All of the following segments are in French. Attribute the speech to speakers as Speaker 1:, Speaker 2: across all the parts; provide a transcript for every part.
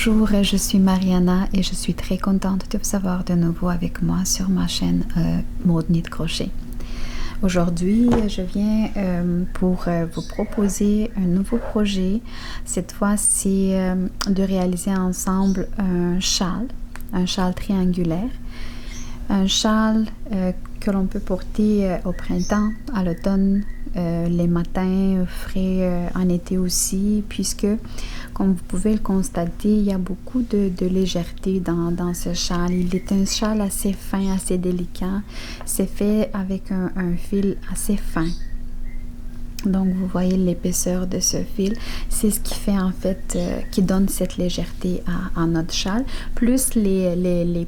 Speaker 1: Bonjour, je suis Mariana et je suis très contente de vous avoir de nouveau avec moi sur ma chaîne Mode Knit Crochet. Aujourd'hui, je viens pour vous proposer un nouveau projet. Cette fois, c'est de réaliser ensemble un châle triangulaire. Un châle que l'on peut porter au printemps, à l'automne, les matins frais en été aussi, puisque, comme vous pouvez le constater, il y a beaucoup de légèreté dans ce châle. Il est un châle assez fin, assez délicat. C'est fait avec un fil assez fin. Donc, vous voyez l'épaisseur de ce fil. C'est ce qui fait, en fait, qui donne cette légèreté à notre châle. Plus les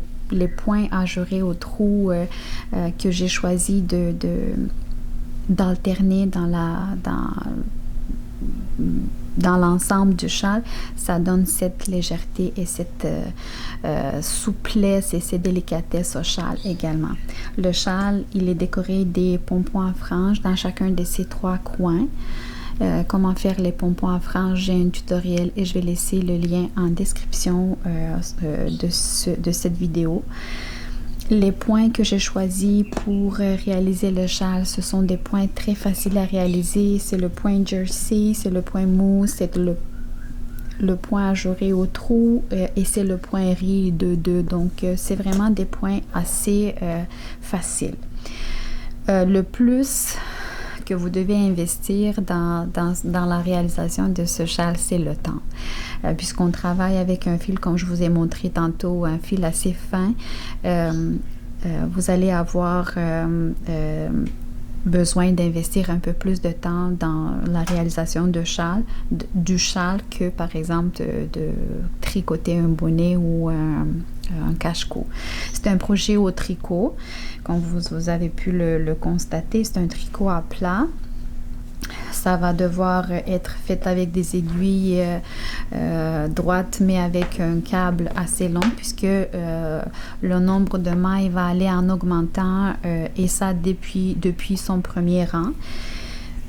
Speaker 1: points ajourés au trou que j'ai choisi d'alterner dans l'ensemble du châle, ça donne cette légèreté et cette souplesse et cette délicatesse au châle également. Le châle, il est décoré des pompons à franges dans chacun de ces trois coins. Comment faire les pompons à franges, j'ai un tutoriel et je vais laisser le lien en description de cette vidéo. Les points que j'ai choisis pour réaliser le châle, ce sont des points très faciles à réaliser. C'est le point jersey, c'est le point mousse, c'est le point ajouré au trou et c'est le point riz de 2. Donc, c'est vraiment des points assez faciles. Le plus que vous devez investir dans la réalisation de ce châle, c'est le temps. Puisqu'on travaille avec un fil, comme je vous ai montré tantôt, un fil assez fin, vous allez avoir besoin d'investir un peu plus de temps dans la réalisation du châle que, par exemple, de tricoter un bonnet ou un cache-cou. C'est un projet au tricot, comme vous avez pu le constater. C'est un tricot à plat. Ça va devoir être fait avec des aiguilles droites, mais avec un câble assez long, puisque le nombre de mailles va aller en augmentant, et ça depuis son premier rang.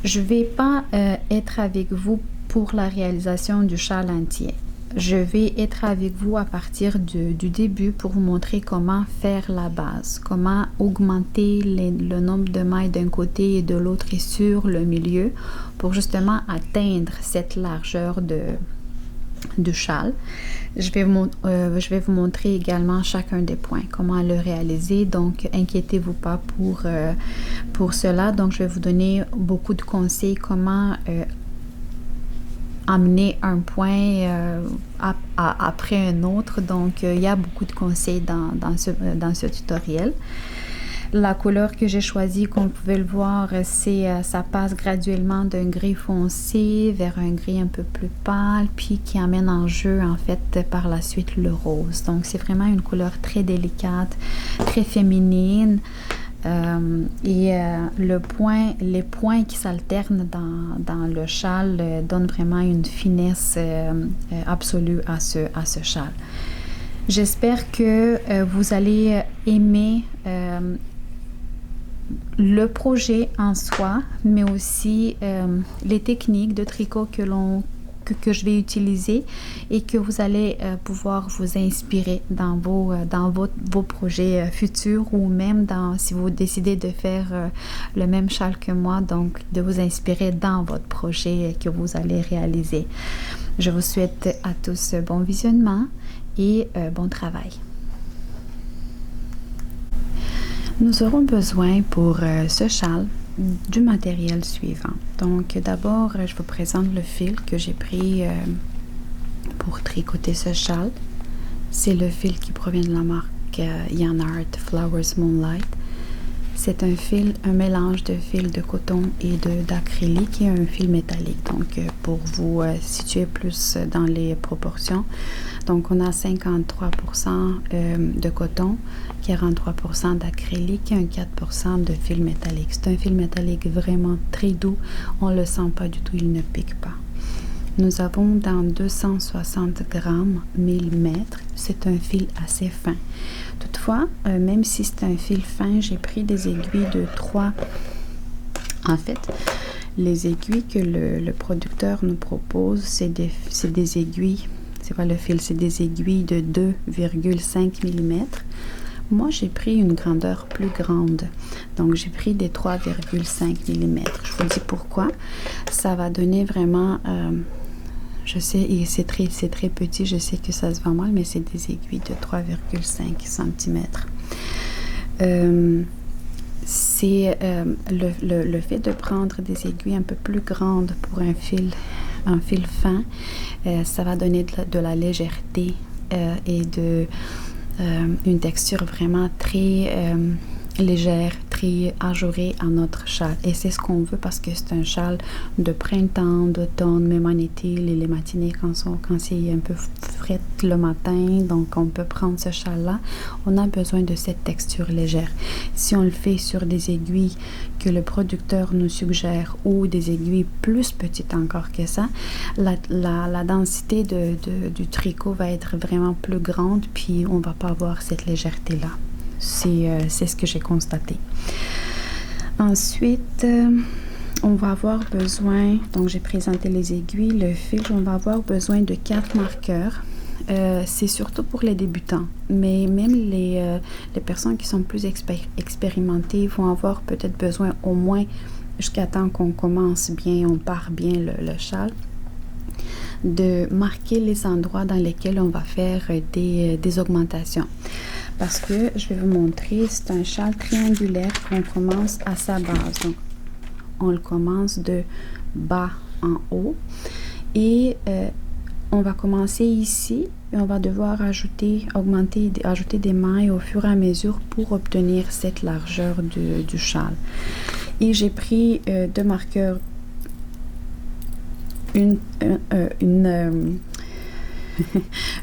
Speaker 1: Je ne vais pas être avec vous pour la réalisation du châle entier. Je vais être avec vous à partir du début pour vous montrer comment faire la base, comment augmenter le nombre de mailles d'un côté et de l'autre et sur le milieu pour justement atteindre cette largeur du châle. Je vais vous montrer également chacun des points, comment le réaliser. Donc, inquiétez-vous pas pour cela. Donc, je vais vous donner beaucoup de conseils comment amener un point après un autre. Donc, il y a beaucoup de conseils dans ce tutoriel. La couleur que j'ai choisie, comme vous pouvez le voir, ça passe graduellement d'un gris foncé vers un gris un peu plus pâle, puis qui amène en jeu, en fait, par la suite, le rose. Donc, c'est vraiment une couleur très délicate, très féminine. Les points qui s'alternent dans le châle donnent vraiment une finesse absolue à ce châle. J'espère que vous allez aimer le projet en soi, mais aussi les techniques de tricot que je vais utiliser et que vous allez pouvoir vous inspirer dans vos projets futurs, ou même si vous décidez de faire le même châle que moi, donc de vous inspirer dans votre projet que vous allez réaliser. Je vous souhaite à tous bon visionnement et bon travail. Nous aurons besoin pour ce châle du matériel suivant. Donc, d'abord, je vous présente le fil que j'ai pris pour tricoter ce châle. C'est le fil qui provient de la marque Yarn Art Flowers Moonlight. C'est un mélange de fil de coton et d'acrylique et un fil métallique. Donc, pour vous situer plus dans les proportions, donc on a 53% de coton, 43% d'acrylique et un 4% de fil métallique. C'est un fil métallique vraiment très doux. On ne le sent pas du tout, il ne pique pas. Nous avons dans 260 grammes millimètres. C'est un fil assez fin. Toutefois, même si c'est un fil fin, j'ai pris des aiguilles de 3. En fait, les aiguilles que le producteur nous propose, c'est des aiguilles C'est quoi le fil? C'est des aiguilles de 2,5 mm. Moi, j'ai pris une grandeur plus grande. Donc, j'ai pris des 3,5 mm. Je vous dis pourquoi. Ça va donner vraiment... je sais, c'est très petit. Je sais que ça se vend mal, mais c'est des aiguilles de 3,5 cm. C'est le fait de prendre des aiguilles un peu plus grandes pour un fil fin. Ça va donner de la légèreté et une texture vraiment très légère, très ajourée à notre châle. Et c'est ce qu'on veut parce que c'est un châle de printemps, d'automne, même en été, les matinées quand c'est un peu frais le matin, donc on peut prendre ce châle-là. On a besoin de cette texture légère. Si on le fait sur des aiguilles que le producteur nous suggère ou des aiguilles plus petites encore que ça, la densité du tricot va être vraiment plus grande, puis on va pas avoir cette légèreté-là. C'est ce que j'ai constaté. Ensuite, on va avoir besoin, donc j'ai présenté les aiguilles, le fil, on va avoir besoin de 4 marqueurs. C'est surtout pour les débutants, mais même les personnes qui sont plus expérimentées vont avoir peut-être besoin au moins jusqu'à temps qu'on commence bien, on part bien le châle, de marquer les endroits dans lesquels on va faire des augmentations. Parce que je vais vous montrer, c'est un châle triangulaire qu'on commence à sa base. Donc, on le commence de bas en haut et on va commencer ici et on va devoir ajouter des mailles au fur et à mesure pour obtenir cette largeur du châle. Et j'ai pris 2 marqueurs,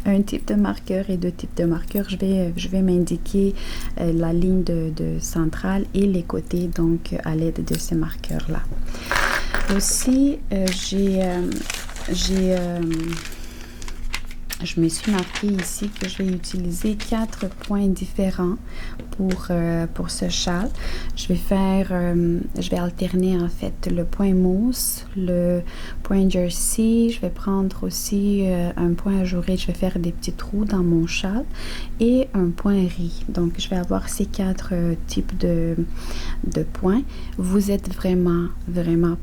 Speaker 1: un type de marqueur et 2 types de marqueurs. Je vais m'indiquer la ligne de centrale et les côtés, donc à l'aide de ces marqueurs là. Aussi, je me suis marqué ici que je vais utiliser 4 points différents pour ce châle. Je vais alterner en fait le point mousse, le point jersey. Je vais prendre aussi un point ajouré. Je vais faire des petits trous dans mon châle et un point riz. Donc, je vais avoir ces 4 types de points. Vous êtes vraiment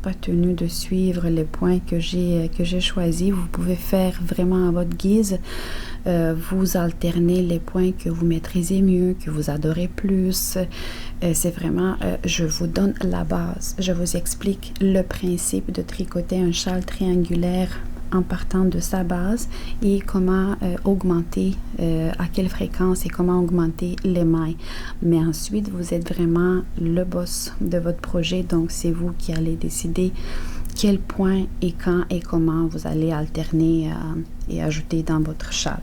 Speaker 1: pas tenu de suivre les points que j'ai choisis. Vous pouvez faire vraiment à votre guise. Vous alternez les points que vous maîtrisez mieux, que vous adorez plus. C'est vraiment, je vous donne la base. Je vous explique le principe de tricoter un châle triangulaire en partant de sa base et comment augmenter, à quelle fréquence et comment augmenter les mailles. Mais ensuite, vous êtes vraiment le boss de votre projet, donc c'est vous qui allez décider quel point et quand et comment vous allez alterner et ajouter dans votre châle.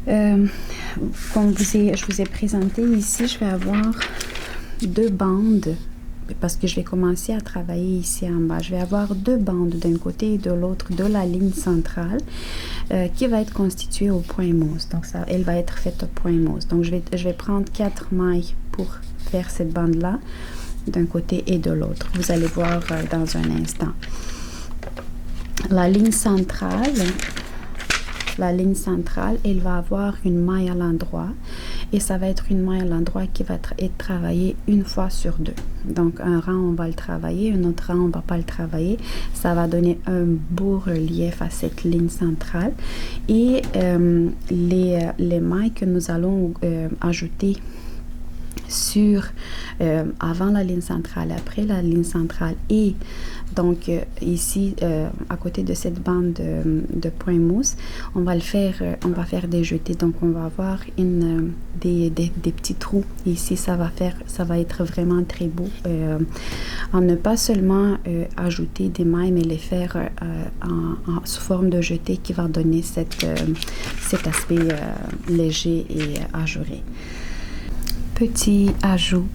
Speaker 1: Comme je vous ai présenté ici, je vais avoir 2 bandes parce que je vais commencer à travailler ici en bas. Je vais avoir 2 bandes d'un côté et de l'autre de la ligne centrale qui va être constituée au point mousse. Donc, elle va être faite au point mousse. Donc, je vais prendre 4 mailles pour faire cette bande-là d'un côté et de l'autre. Vous allez voir dans un instant. La ligne centrale, elle va avoir une maille à l'endroit et ça va être une maille à l'endroit qui va être travaillée une fois sur 2. Donc, un rang, on va le travailler, un autre rang, on ne va pas le travailler. Ça va donner un beau relief à cette ligne centrale. Et les mailles que nous allons ajouter avant la ligne centrale, après la ligne centrale et donc ici à côté de cette bande de point mousse, on va faire des jetés. Donc on va avoir des petits trous ici. Ça va être vraiment très beau en ne pas seulement ajouter des mailles mais les faire sous forme de jetés qui va donner cet aspect léger et ajouré. Petit ajout,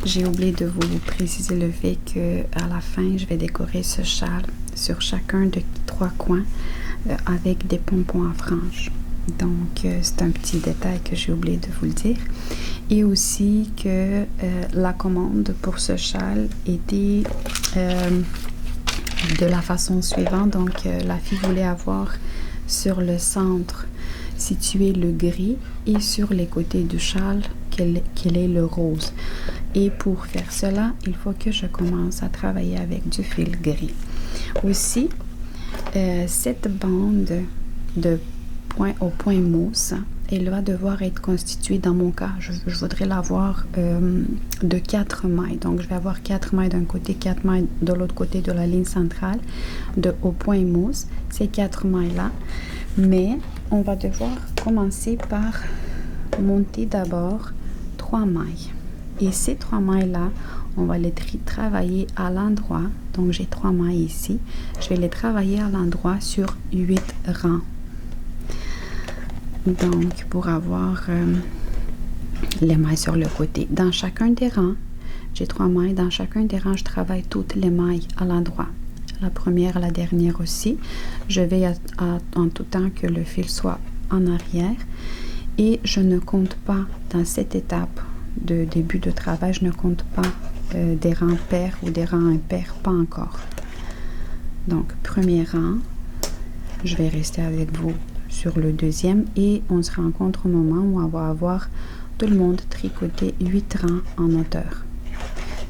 Speaker 1: j'ai oublié de vous préciser le fait que à la fin, je vais décorer ce châle sur chacun de 3 coins avec des pompons à franges. Donc, c'est un petit détail que j'ai oublié de vous le dire. Et aussi que la commande pour ce châle était de la façon suivante. Donc, la fille voulait avoir sur le centre situé le gris et sur les côtés du châle qu'elle ait le rose. Et pour faire cela, il faut que je commence à travailler avec du fil gris. Aussi, cette bande de point au point mousse, elle va devoir être constituée, dans mon cas, je voudrais l'avoir de 4 mailles. Donc, je vais avoir 4 mailles d'un côté, 4 mailles de l'autre côté de la ligne centrale au point mousse. Ces 4 mailles-là. Mais, on va devoir commencer par monter d'abord 3 mailles. Et ces 3 mailles-là, on va les travailler à l'endroit. Donc, j'ai 3 mailles ici. Je vais les travailler à l'endroit sur 8 rangs. Donc, pour avoir les mailles sur le côté. Dans chacun des rangs, j'ai 3 mailles. Dans chacun des rangs, je travaille toutes les mailles à l'endroit. La première, la dernière aussi. Je vais en tout temps que le fil soit en arrière. Et je ne compte pas dans cette étape de début de travail, je ne compte pas des rangs pairs ou des rangs impairs, pas encore. Donc, premier rang, je vais rester avec vous sur le deuxième et on se rencontre au moment où on va avoir tout le monde tricoté 8 rangs en hauteur.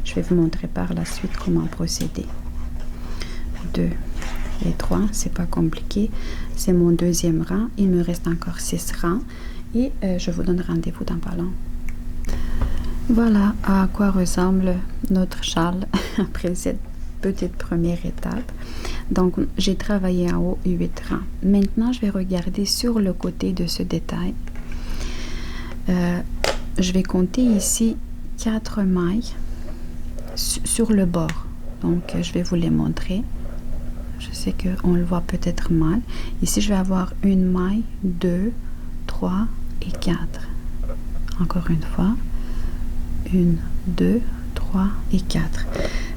Speaker 1: Je vais vous montrer par la suite comment procéder. 2 et 3, c'est pas compliqué. C'est mon deuxième rang. Il me reste encore 6 rangs et je vous donne rendez-vous dans pas long. Voilà à quoi ressemble notre châle après cette petite première étape. Donc, j'ai travaillé en haut 8 rangs. Maintenant, je vais regarder sur le côté de ce détail. Je vais compter ici 4 mailles sur le bord. Donc, je vais vous les montrer. Je sais qu'on le voit peut-être mal. Ici, je vais avoir une maille, 2, 3 et 4. Encore une fois. 1, 2, 3 et 4.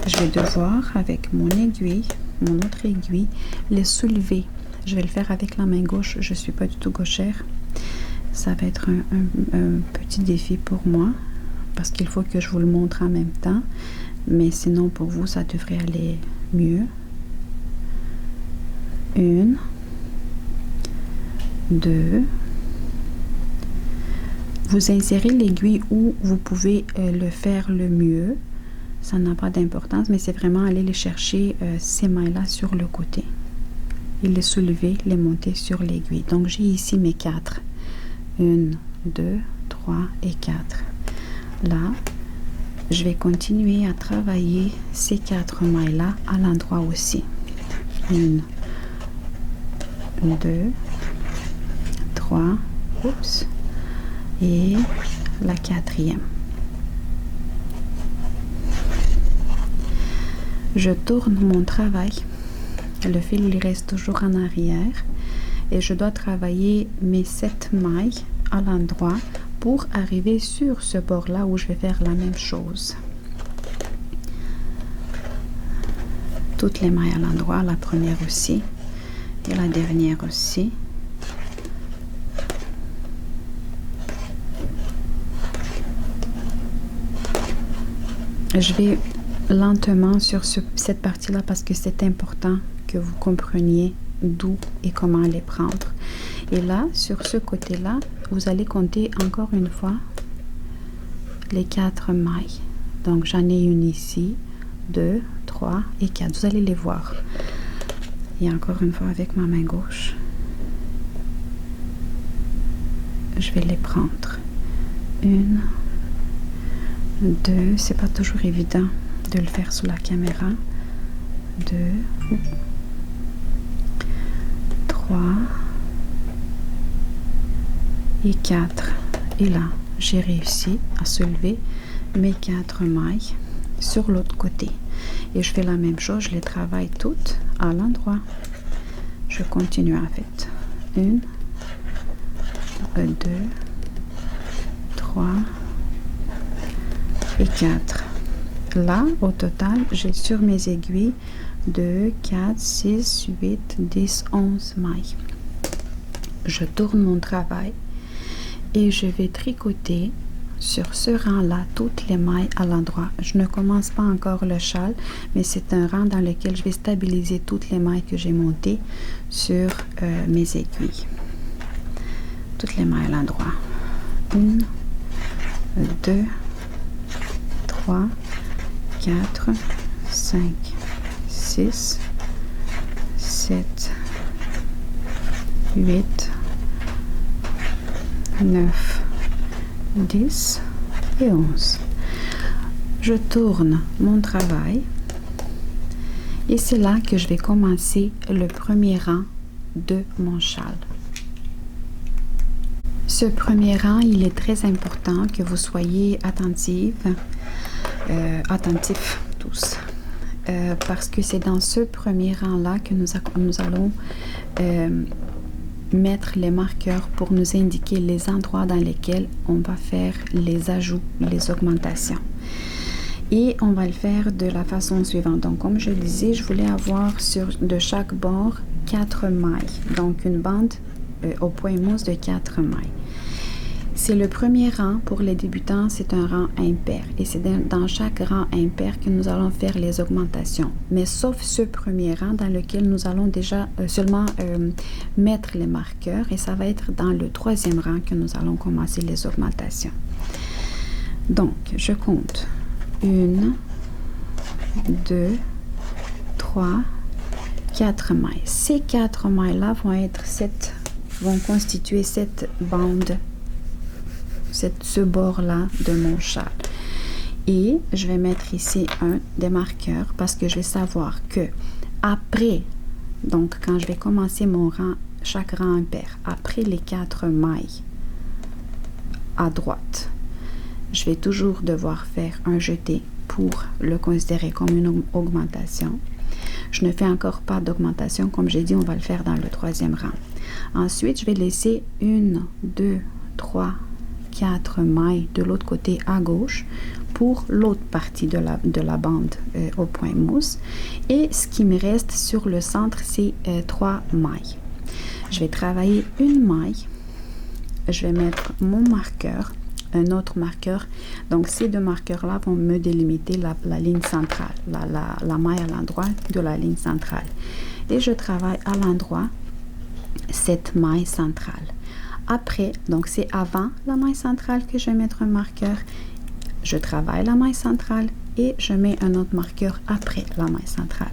Speaker 1: Je vais devoir, avec mon aiguille, mon autre aiguille, les soulever. Je vais le faire avec la main gauche. Je ne suis pas du tout gauchère. Ça va être un petit défi pour moi parce qu'il faut que je vous le montre en même temps. Mais sinon, pour vous, ça devrait aller mieux. 1, 2. Vous insérez l'aiguille où vous pouvez le faire le mieux. Ça n'a pas d'importance, mais c'est vraiment aller les chercher ces mailles-là sur le côté. Et les soulever, les monter sur l'aiguille. Donc, j'ai ici mes 4. 1, 2, 3 et 4. Là, je vais continuer à travailler ces 4 mailles-là à l'endroit aussi. 1, 2, 3, oups. Et la 4e. Je tourne mon travail. Le fil il reste toujours en arrière. Et je dois travailler mes 7 mailles à l'endroit pour arriver sur ce bord-là où je vais faire la même chose. Toutes les mailles à l'endroit, la première aussi. Et la dernière aussi. Je vais lentement sur cette partie-là parce que c'est important que vous compreniez d'où et comment les prendre. Et là, sur ce côté-là, vous allez compter encore une fois les 4 mailles. Donc, j'en ai une ici, 2, 3 et 4. Vous allez les voir. Et encore une fois avec ma main gauche. Je vais les prendre. 1, 2, c'est pas toujours évident de le faire sous la caméra. 2, 3 et 4. Et là, j'ai réussi à soulever mes 4 mailles sur l'autre côté. Et je fais la même chose, je les travaille toutes à l'endroit. Je continue en fait. 1, 2, 3 et 4. Là, au total, j'ai sur mes aiguilles 2, 4, 6, 8, 10, 11 mailles. Je tourne mon travail et je vais tricoter sur ce rang-là toutes les mailles à l'endroit. Je ne commence pas encore le châle, mais c'est un rang dans lequel je vais stabiliser toutes les mailles que j'ai montées sur mes aiguilles. Toutes les mailles à l'endroit. 1, 2, 3, 4, 5, 6, 7, 8, 9, 10 et 11. Je tourne mon travail et c'est là que je vais commencer le premier rang de mon châle. Ce premier rang, il est très important que vous soyez attentifs tous, parce que c'est dans ce premier rang-là que nous allons mettre les marqueurs pour nous indiquer les endroits dans lesquels on va faire les ajouts, les augmentations. Et on va le faire de la façon suivante. Donc, comme je le disais, je voulais avoir de chaque bord 4 mailles. Donc, une bande au point mousse de 4 mailles. C'est le premier rang pour les débutants, c'est un rang impair. Et c'est dans chaque rang impair que nous allons faire les augmentations. Mais sauf ce premier rang dans lequel nous allons déjà seulement mettre les marqueurs. Et ça va être dans le troisième rang que nous allons commencer les augmentations. Donc, je compte 1, 2, 3, 4 mailles. Ces 4 mailles-là vont constituer cette bande, ce bord-là de mon châle. Et je vais mettre ici un des marqueurs parce que je vais savoir que après, donc quand je vais commencer mon rang, chaque rang impair, après les 4 mailles à droite, je vais toujours devoir faire un jeté pour le considérer comme une augmentation. Je ne fais encore pas d'augmentation, comme j'ai dit, on va le faire dans le troisième rang. Ensuite, je vais laisser 1, 2, 3, 4 mailles de l'autre côté à gauche pour l'autre partie de la bande au point mousse. Et ce qui me reste sur le centre, c'est 3 mailles. Je vais travailler une maille. Je vais mettre mon marqueur, un autre marqueur. Donc, ces deux marqueurs-là vont me délimiter la ligne centrale, la maille à l'endroit de la ligne centrale. Et je travaille à l'endroit cette maille centrale. Après, donc c'est avant la maille centrale que je vais mettre un marqueur. Je travaille la maille centrale et je mets un autre marqueur après la maille centrale.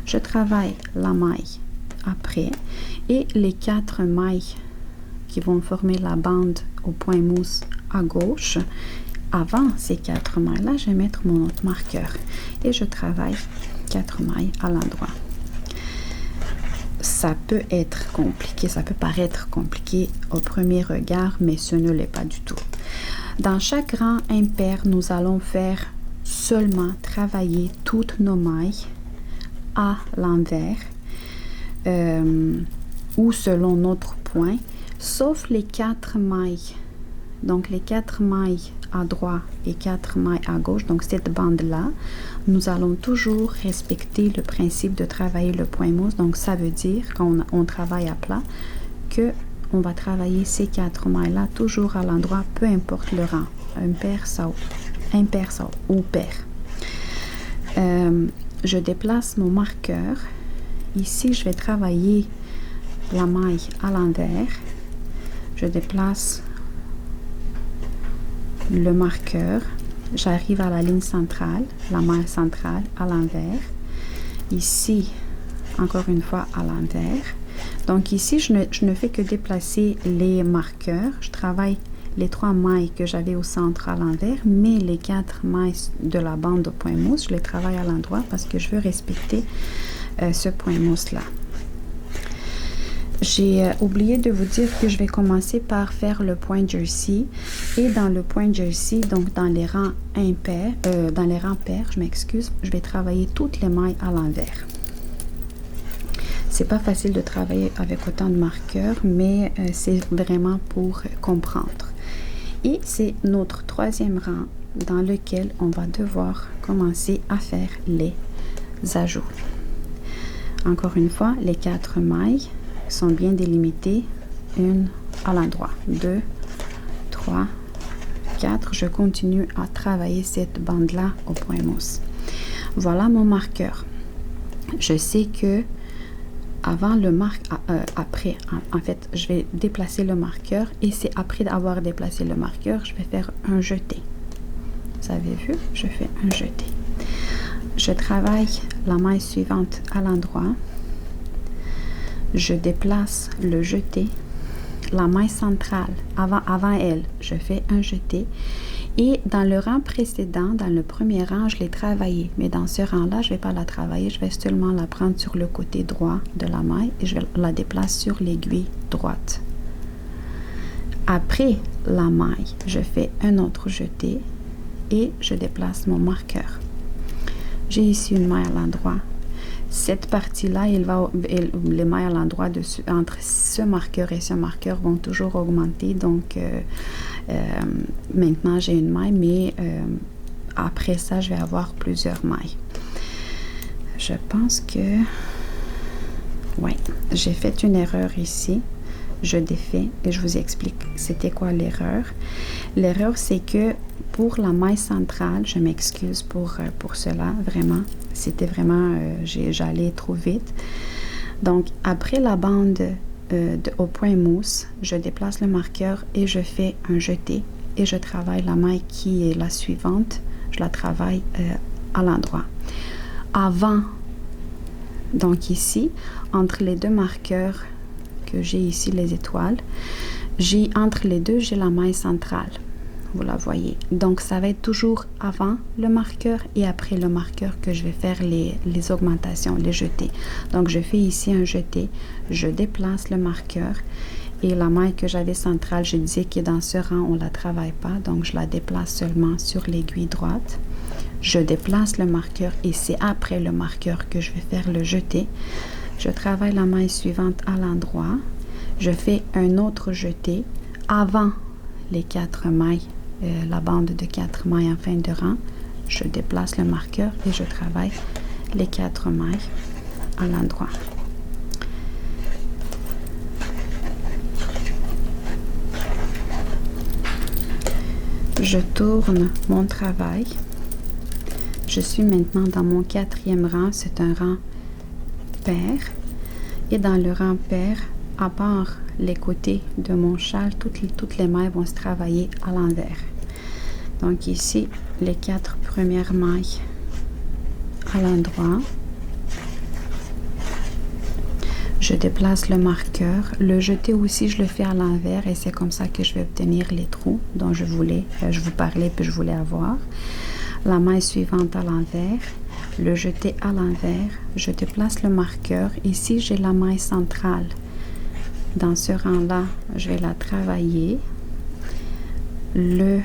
Speaker 1: Je travaille la maille après et les 4 mailles qui vont former la bande au point mousse à gauche. Avant ces 4 mailles-là, je vais mettre mon autre marqueur et je travaille 4 mailles à l'endroit. Ça peut être compliqué, ça peut paraître compliqué au premier regard, mais ce ne l'est pas du tout. Dans chaque rang impair, nous allons faire seulement travailler toutes nos mailles à l'envers ou selon notre point, sauf les 4 mailles. Donc, les 4 mailles à droite et 4 mailles à gauche, donc cette bande-là, nous allons toujours respecter le principe de travailler le point mousse. Donc, ça veut dire, quand on travaille à plat, que on va travailler ces 4 mailles-là toujours à l'endroit, peu importe le rang, impair ou pair. Je déplace mon marqueur. Ici, je vais travailler la maille à l'envers. Je déplace le marqueur, j'arrive à la ligne centrale, la maille centrale à l'envers. Ici, encore une fois à l'envers. Donc ici, je ne fais que déplacer les marqueurs. Je travaille les 3 mailles que j'avais au centre à l'envers, mais les 4 mailles de la bande au point mousse, je les travaille à l'endroit parce que je veux respecter ce point mousse-là. J'ai oublié de vous dire que je vais commencer par faire le point jersey. Et dans le point jersey, donc dans les rangs impairs, dans les rangs pairs, je m'excuse, je vais travailler toutes les mailles à l'envers. C'est pas facile de travailler avec autant de marqueurs, mais c'est vraiment pour comprendre. Et c'est notre troisième rang dans lequel on va devoir commencer à faire les ajouts. Encore une fois, les 4 mailles sont bien délimitées, une à l'endroit, 2, 3, 4, je continue à travailler cette bande-là au point mousse. Voilà mon marqueur. Je sais que avant le après, en fait, je vais déplacer le marqueur et c'est après avoir déplacé le marqueur, je vais faire un jeté. Vous avez vu? Je fais un jeté. Je travaille la maille suivante à l'endroit. Je déplace le jeté. La maille centrale, avant elle, je fais un jeté. Et dans le rang précédent, dans le premier rang, je l'ai travaillé. Mais dans ce rang-là, je ne vais pas la travailler. Je vais seulement la prendre sur le côté droit de la maille et je la déplace sur l'aiguille droite. Après la maille, je fais un autre jeté et je déplace mon marqueur. J'ai ici une maille à l'endroit. Cette partie-là, les mailles à l'endroit entre ce marqueur et ce marqueur vont toujours augmenter. Donc, maintenant, j'ai une maille, mais après ça, je vais avoir plusieurs mailles. Je pense que... Oui, j'ai fait une erreur ici. Je défais et je vous explique c'était quoi l'erreur. L'erreur, c'est que pour la maille centrale, je m'excuse pour cela, vraiment. C'était vraiment, j'allais trop vite. Donc, après la bande au point mousse, je déplace le marqueur et je fais un jeté. Et je travaille la maille qui est la suivante. Je la travaille à l'endroit. Avant, donc ici, entre les deux marqueurs que j'ai ici, les étoiles, entre les deux, j'ai la maille centrale. Vous la voyez. Donc, ça va être toujours avant le marqueur et après le marqueur que je vais faire les augmentations, les jetés. Donc, je fais ici un jeté, je déplace le marqueur et la maille que j'avais centrale, je disais que dans ce rang, on ne la travaille pas. Donc, je la déplace seulement sur l'aiguille droite. Je déplace le marqueur et c'est après le marqueur que je vais faire le jeté. Je travaille la maille suivante à l'endroit. Je fais un autre jeté avant les 4 mailles, la bande de 4 mailles en fin de rang. Je déplace le marqueur et je travaille les 4 mailles à l'endroit. Je tourne mon travail. Je suis maintenant dans mon 4e rang. C'est un rang pair. Et dans le rang pair, à part les côtés de mon châle, toutes les mailles vont se travailler à l'envers. Donc ici, les 4 premières mailles à l'endroit. Je déplace le marqueur. Le jeté aussi, je le fais à l'envers et c'est comme ça que je vais obtenir les trous dont je vous parlais puis je voulais avoir. La maille suivante à l'envers. Le jeté à l'envers, je déplace le marqueur. Ici, j'ai la maille centrale. Dans ce rang-là, je vais la travailler. Le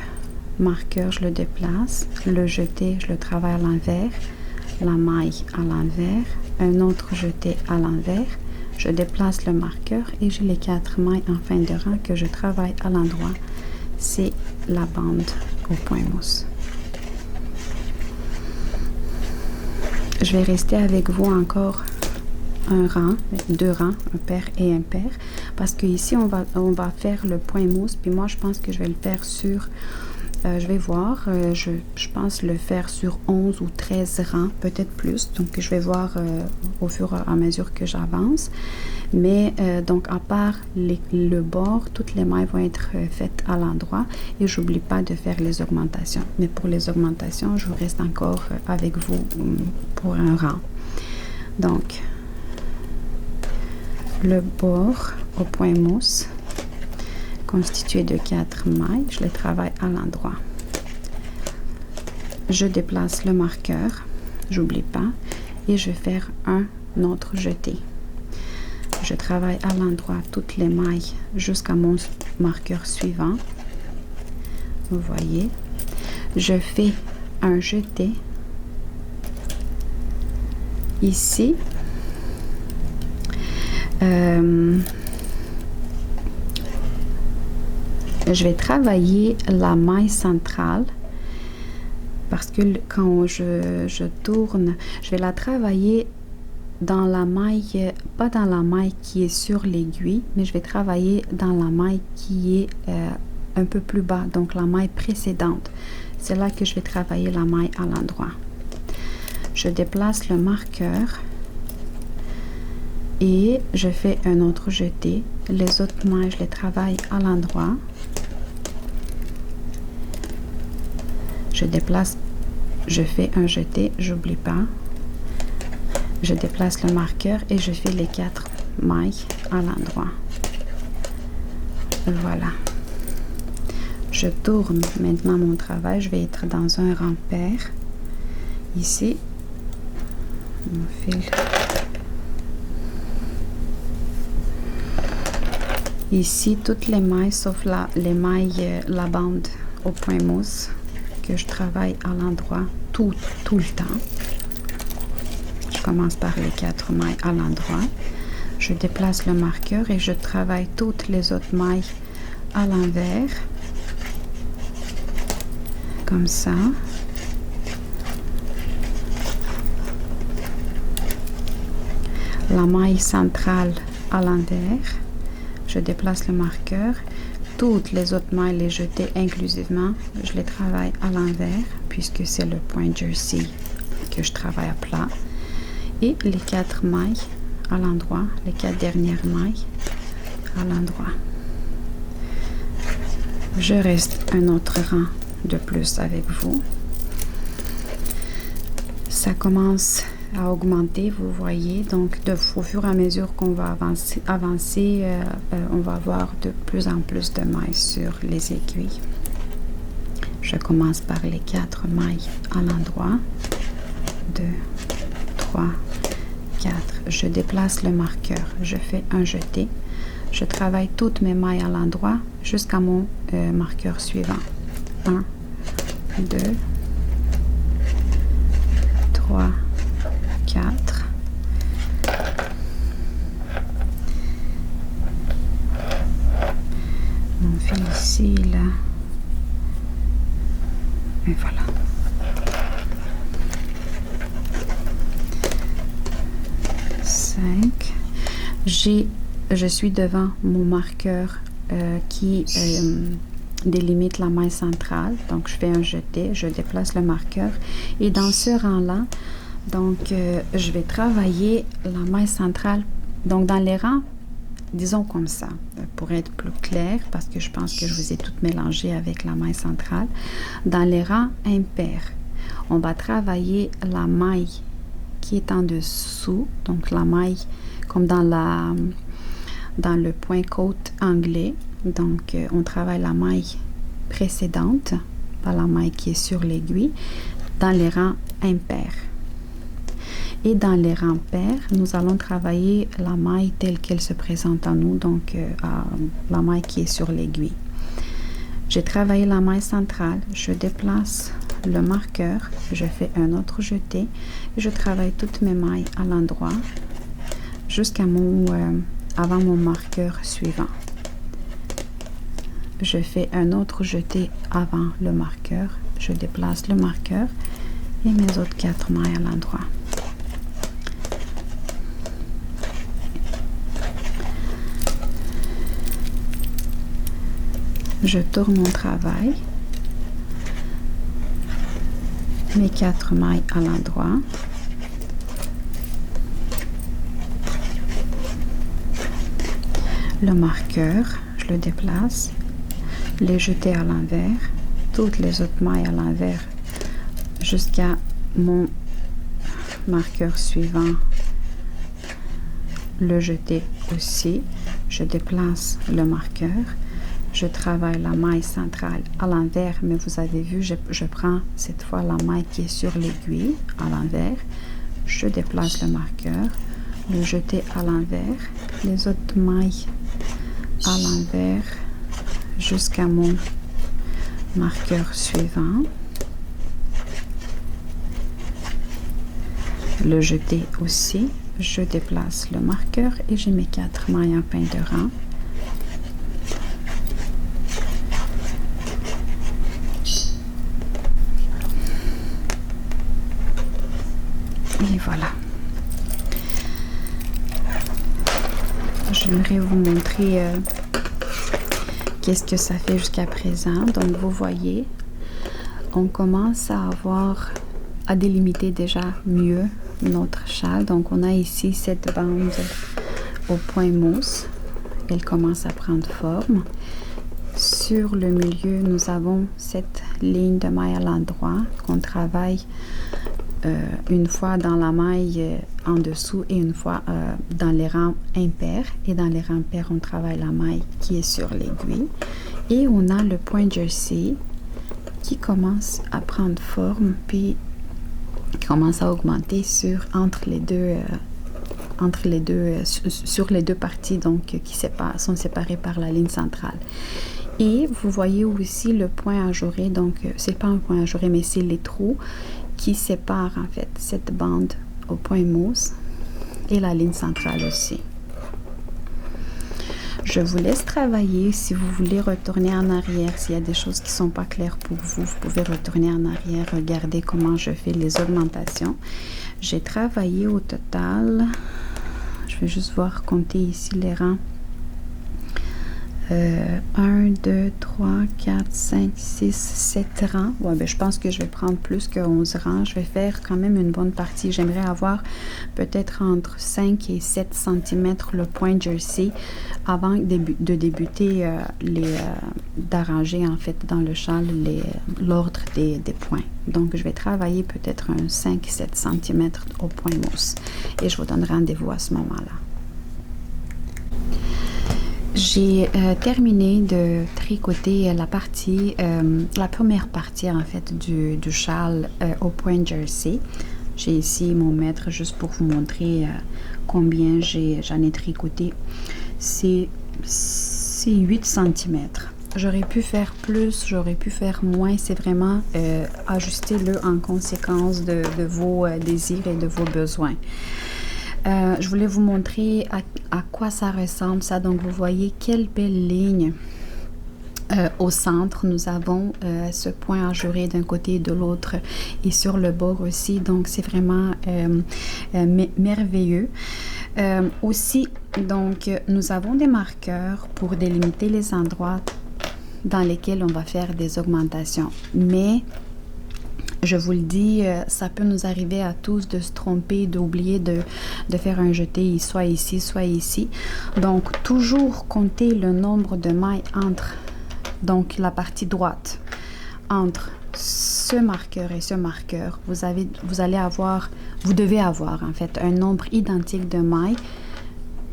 Speaker 1: marqueur, je le déplace. Le jeté, je le travaille à l'envers. La maille à l'envers. Un autre jeté à l'envers. Je déplace le marqueur et j'ai les 4 mailles en fin de rang que je travaille à l'endroit. C'est la bande au point mousse. Je vais rester avec vous encore un rang, 2 rangs, un pair et impair, parce que ici on va faire le point mousse, puis moi je pense que je vais le faire sur, je vais voir, je pense le faire sur 11 ou 13 rangs, peut-être plus, donc je vais voir au fur et à mesure que j'avance, mais donc à part le bord, toutes les mailles vont être faites à l'endroit et j'oublie pas de faire les augmentations, mais pour les augmentations, je reste encore avec vous pour un rang. Donc, le bord au point mousse constitué de 4 mailles, je les travaille à l'endroit. Je déplace le marqueur, j'oublie pas, et je vais faire un autre jeté. Je travaille à l'endroit toutes les mailles jusqu'à mon marqueur suivant. Vous voyez, je fais un jeté ici. Je vais travailler la maille centrale parce que quand je tourne, je vais la travailler dans la maille, pas dans la maille qui est sur l'aiguille, mais je vais travailler dans la maille qui est un peu plus bas, donc la maille précédente. C'est là que je vais travailler la maille à l'endroit. Je déplace le marqueur et je fais un autre jeté. Les autres mailles, je les travaille à l'endroit. Je déplace, je fais un jeté, j'oublie pas. Je déplace le marqueur et je fais les 4 mailles à l'endroit. Voilà. Je tourne maintenant mon travail. Je vais être dans un rang pair. Ici, mon fil. Ici, toutes les mailles, sauf les mailles, la bande au point mousse, que je travaille à l'endroit tout le temps. Je commence par les 4 mailles à l'endroit. Je déplace le marqueur et je travaille toutes les autres mailles à l'envers. Comme ça. La maille centrale à l'envers. Je déplace le marqueur. Toutes les autres mailles, les jetées inclusivement, je les travaille à l'envers puisque c'est le point jersey que je travaille à plat. Et les 4 mailles à l'endroit, les 4 dernières mailles à l'endroit. Je reste un autre rang de plus avec vous. Ça commence à augmenter, vous voyez, donc au fur et à mesure qu'on va avancer, on va avoir de plus en plus de mailles sur les aiguilles. Je commence par les 4 mailles à l'endroit. 2, 3, 4. Je déplace le marqueur, je fais un jeté. Je travaille toutes mes mailles à l'endroit jusqu'à mon marqueur suivant. 1, 2, 3, 4. Mon fil ici, là. Et voilà. Je suis devant mon marqueur qui délimite la maille centrale. Donc, je fais un jeté, je déplace le marqueur. Et dans ce rang-là, donc, je vais travailler la maille centrale. Donc, dans les rangs, disons comme ça, pour être plus clair, parce que je pense que je vous ai toutes mélangées avec la maille centrale. Dans les rangs impairs, on va travailler la maille qui est en dessous, donc la maille comme dans le point côte anglais. Donc, on travaille la maille précédente, pas la maille qui est sur l'aiguille, dans les rangs impairs. Et dans les rangs pairs, nous allons travailler la maille telle qu'elle se présente à nous, donc la maille qui est sur l'aiguille. J'ai travaillé la maille centrale, je déplace le marqueur, je fais un autre jeté, et je travaille toutes mes mailles à l'endroit jusqu'à avant mon marqueur suivant. Je fais un autre jeté avant le marqueur, je déplace le marqueur et mes autres 4 mailles à l'endroit. Je tourne mon travail, mes 4 mailles à l'endroit. Le marqueur, je le déplace, les jeter à l'envers, toutes les autres mailles à l'envers jusqu'à mon marqueur suivant, le jeter aussi, je déplace le marqueur. Je travaille la maille centrale à l'envers, mais vous avez vu, je prends cette fois la maille qui est sur l'aiguille à l'envers. Je déplace le marqueur, le jeter à l'envers, les autres mailles à l'envers jusqu'à mon marqueur suivant. Le jeter aussi, je déplace le marqueur et j'ai mes 4 mailles en fin de rang. Et voilà. J'aimerais vous montrer qu'est-ce que ça fait jusqu'à présent. Donc, vous voyez, on commence à délimiter déjà mieux notre châle. Donc, on a ici cette bande au point mousse. Elle commence à prendre forme. Sur le milieu, nous avons cette ligne de maille à l'endroit qu'on travaille une fois dans la maille en dessous et une fois dans les rangs impairs. Et dans les rangs pairs, on travaille la maille qui est sur l'aiguille. Et on a le point jersey qui commence à prendre forme, puis qui commence à augmenter sur les deux parties donc qui sont séparées par la ligne centrale. Et vous voyez aussi le point ajouré, donc c'est pas un point ajouré, mais c'est les trous qui séparent en fait cette bande au point mousse et la ligne centrale aussi. Je vous laisse travailler. Si vous voulez retourner en arrière, s'il y a des choses qui ne sont pas claires pour vous, vous pouvez retourner en arrière, regarder comment je fais les augmentations. J'ai travaillé au total, je vais juste voir compter ici les rangs. 1, 2, 3, 4, 5, 6, 7 rangs. Ouais, ben, je pense que je vais prendre plus que 11 rangs. Je vais faire quand même une bonne partie. J'aimerais avoir peut-être entre 5 et 7 cm le point jersey avant de débuter d'arranger en fait dans le châle l'ordre des points. Donc, je vais travailler peut-être un 5-7 cm au point mousse. Et je vous donne rendez-vous à ce moment-là. J'ai terminé de tricoter la première partie en fait du châle au point jersey. J'ai ici mon mètre juste pour vous montrer combien j'en ai tricoté. C'est 8 cm. J'aurais pu faire plus, j'aurais pu faire moins. C'est vraiment ajustez-le en conséquence de vos désirs et de vos besoins. Je voulais vous montrer à quoi ça ressemble ça. Donc, vous voyez quelle belle ligne. Au centre, nous avons ce point ajouré d'un côté et de l'autre et sur le bord aussi. Donc, c'est vraiment merveilleux. Aussi, donc, nous avons des marqueurs pour délimiter les endroits dans lesquels on va faire des augmentations. Mais je vous le dis, ça peut nous arriver à tous de se tromper, d'oublier de faire un jeté soit ici, soit ici. Donc, toujours compter le nombre de mailles entre, donc la partie droite, entre ce marqueur et ce marqueur. Vous devez avoir en fait un nombre identique de mailles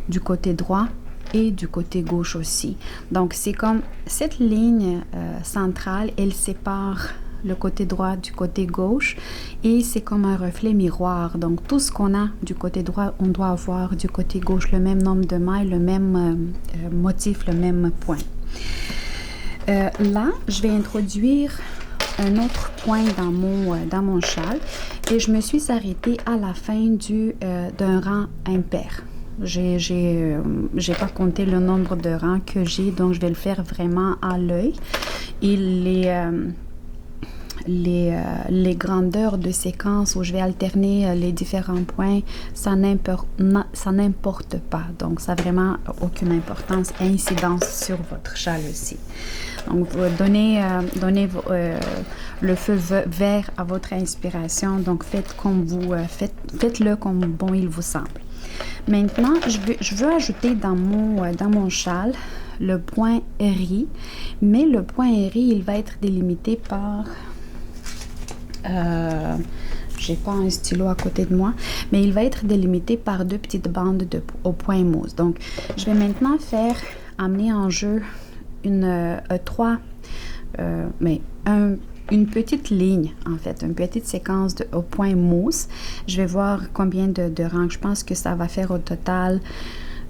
Speaker 1: du côté droit et du côté gauche aussi. Donc, c'est comme cette ligne centrale, elle sépare le côté droit du côté gauche et c'est comme un reflet miroir. Donc, tout ce qu'on a du côté droit, on doit avoir du côté gauche le même nombre de mailles, le même motif, le même point. Là, je vais introduire un autre point dans mon châle et je me suis arrêtée à la fin d'un rang impair. J'ai pas compté le nombre de rangs que j'ai, donc je vais le faire vraiment à l'œil. Et les grandeurs de séquence où je vais alterner les différents points, ça n'importe pas. Donc, ça n'a vraiment aucune importance, incidence sur votre châle aussi. Donc, vous donnez le feu vert à votre inspiration. Donc, faites-le comme bon il vous semble. Maintenant, je veux ajouter dans mon châle le point airi, mais le point airi, il va être délimité par... j'ai pas un stylo à côté de moi, mais il va être délimité par deux petites bandes au point mousse. Donc, je vais maintenant amener en jeu une petite ligne, en fait, une petite séquence au point mousse. Je vais voir combien de rangs. Je pense que ça va faire au total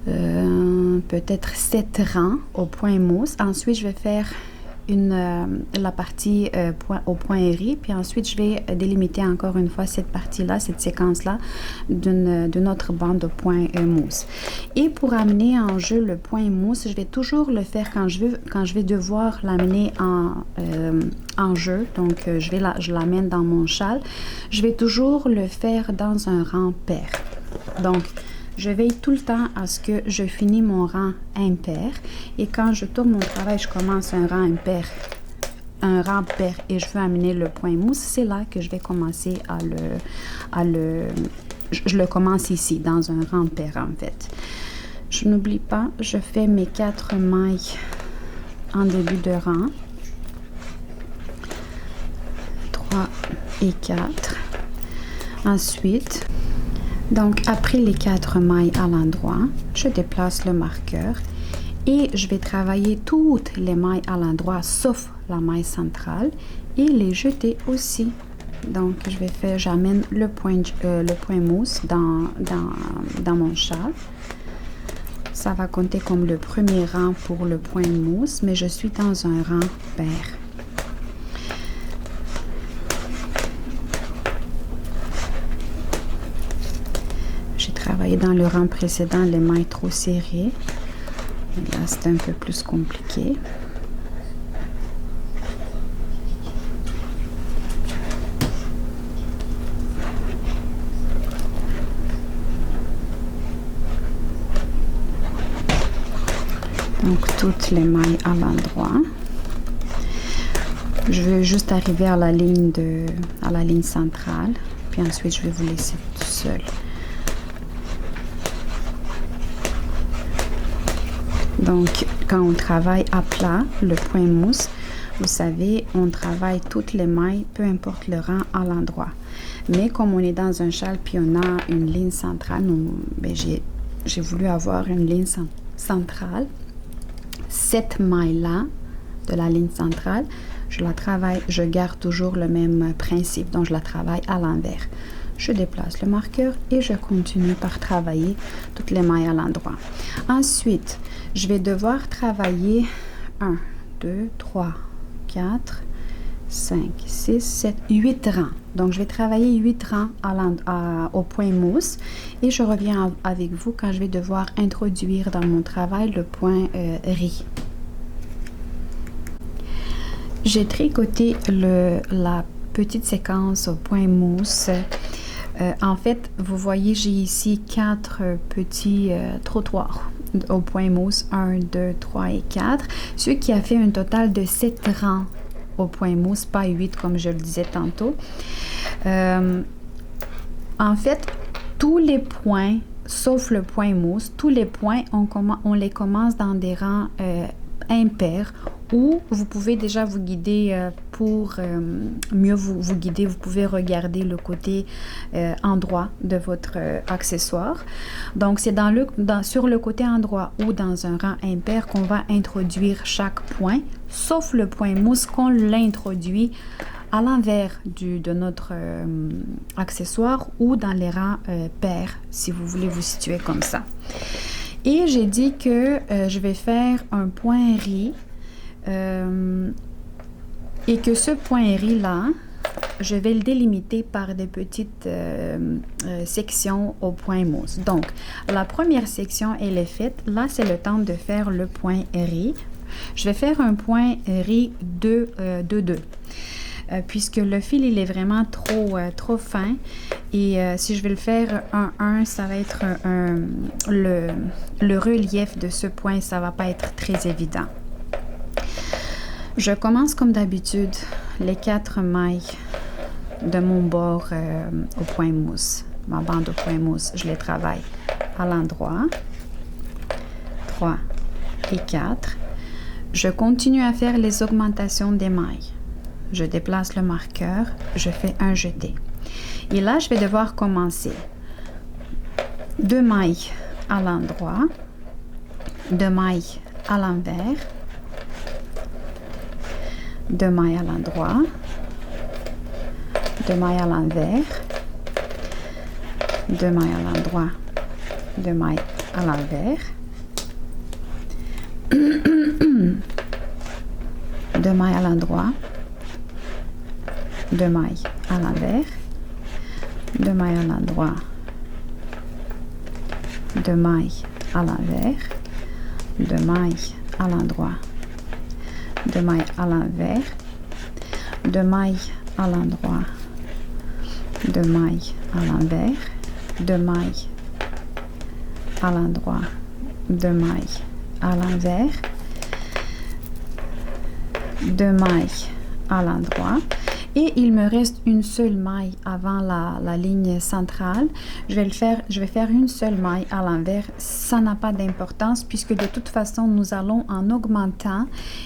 Speaker 1: peut-être 7 rangs au point mousse. Ensuite, je vais faire la partie au point airi, puis ensuite je vais délimiter encore une fois cette partie-là, cette séquence-là d'une autre bande au point mousse. Et pour amener en jeu le point mousse, je vais toujours le faire quand je vais devoir l'amener en jeu, donc je l'amène dans mon châle, je vais toujours le faire dans un rang pair. Donc, je veille tout le temps à ce que je finis mon rang impair. Et quand je tourne mon travail, je commence un rang impair, un rang pair et je veux amener le point mousse, c'est là que je vais commencer je le commence ici, dans un rang pair en fait. Je n'oublie pas, je fais mes 4 mailles en début de rang. 3 et 4. Ensuite, donc après les 4 mailles à l'endroit, je déplace le marqueur et je vais travailler toutes les mailles à l'endroit sauf la maille centrale et les jeter aussi. Donc j'amène le point mousse dans mon châle. Ça va compter comme le premier rang pour le point mousse, mais je suis dans un rang pair. J'ai travaillé dans le rang précédent les mailles trop serrées. Là, c'est un peu plus compliqué. Donc, toutes les mailles à l'endroit. Je veux juste arriver à la ligne centrale. Puis ensuite, je vais vous laisser tout seul. Donc, quand on travaille à plat, le point mousse, vous savez, on travaille toutes les mailles, peu importe le rang à l'endroit. Mais comme on est dans un châle, puis on a une ligne centrale, j'ai voulu avoir une ligne centrale. Cette maille-là, de la ligne centrale, je la travaille, je garde toujours le même principe, donc je la travaille à l'envers. Je déplace le marqueur et je continue par travailler toutes les mailles à l'endroit. Ensuite, je vais devoir travailler 1, 2, 3, 4, 5, 6, 7, 8 rangs. Donc, je vais travailler 8 rangs au point mousse et je reviens avec vous quand je vais devoir introduire dans mon travail le point riz. J'ai tricoté la petite séquence au point mousse. En fait, vous voyez, j'ai ici 4 petits trottoirs au point mousse, 1, 2, 3 et 4, ce qui a fait un total de 7 rangs au point mousse, pas 8 comme je le disais tantôt. En fait, tous les points, sauf le point mousse, tous les points, on les commence dans des rangs impairs ou vous pouvez déjà vous guider pour mieux vous guider. Vous pouvez regarder le côté endroit de votre accessoire. Donc, c'est sur le côté endroit ou dans un rang impair qu'on va introduire chaque point, sauf le point mousse qu'on l'introduit à l'envers de notre accessoire ou dans les rangs pairs, si vous voulez vous situer comme ça. Et j'ai dit que je vais faire un point riz et que ce point riz-là, je vais le délimiter par des petites sections au point mousse. Donc, la première section, elle est faite. Là, c'est le temps de faire le point riz. Je vais faire un point riz 2-2. Puisque le fil, il est vraiment trop fin. Et si je vais le faire 1-1, ça va être le relief de ce point, ça va pas être très évident. Je commence comme d'habitude les 4 mailles de mon bord au point mousse. Ma bande au point mousse, je les travaille à l'endroit. 3 et 4. Je continue à faire les augmentations des mailles. Je déplace le marqueur, je fais un jeté. Et là, je vais devoir commencer 2 mailles à l'endroit, 2 mailles à l'envers, 2 mailles à l'endroit, 2 mailles à l'envers, 2 mailles à l'endroit, 2 mailles à l'envers, 2 mailles à l'endroit, 2 mailles à l'envers, 2 mailles à l'endroit, 2 mailles à l'envers, 2 mailles à l'endroit, 2 mailles à l'envers, 2 mailles à l'endroit, 2 mailles à l'envers, 2 mailles à l'endroit, 2 mailles à l'envers, 2 mailles à l'endroit. Et il me reste une seule maille avant la ligne centrale. Je vais faire une seule maille à l'envers. Ça n'a pas d'importance puisque de toute façon, nous allons en augmentant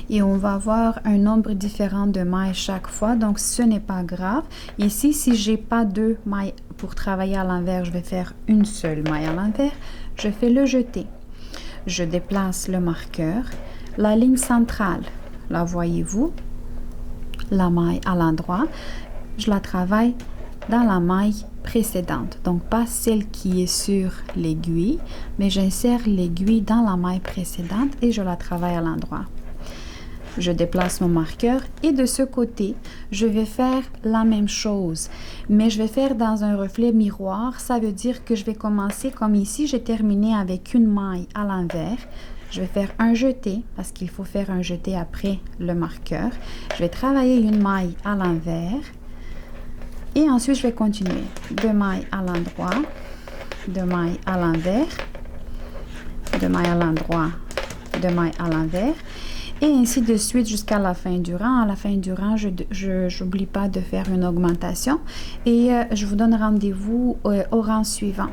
Speaker 1: et on va avoir un nombre différent de mailles chaque fois. Donc, ce n'est pas grave. Ici, si j'ai pas 2 mailles pour travailler à l'envers, je vais faire une seule maille à l'envers. Je fais le jeté. Je déplace le marqueur. La ligne centrale, la voyez-vous? La maille à l'endroit, je la travaille dans la maille précédente, donc pas celle qui est sur l'aiguille, mais j'insère l'aiguille dans la maille précédente et je la travaille à l'endroit. Je déplace mon marqueur et de ce côté, je vais faire la même chose, mais je vais faire dans un reflet miroir. Ça veut dire que je vais commencer comme ici, j'ai terminé avec une maille à l'envers. Je vais faire un jeté parce qu'il faut faire un jeté après le marqueur. Je vais travailler une maille à l'envers et ensuite je vais continuer. 2 mailles à l'endroit, 2 mailles à l'envers, 2 mailles à l'endroit, 2 mailles à l'envers et ainsi de suite jusqu'à la fin du rang. À la fin du rang, je n'oublie pas de faire une augmentation et je vous donne rendez-vous au rang suivant.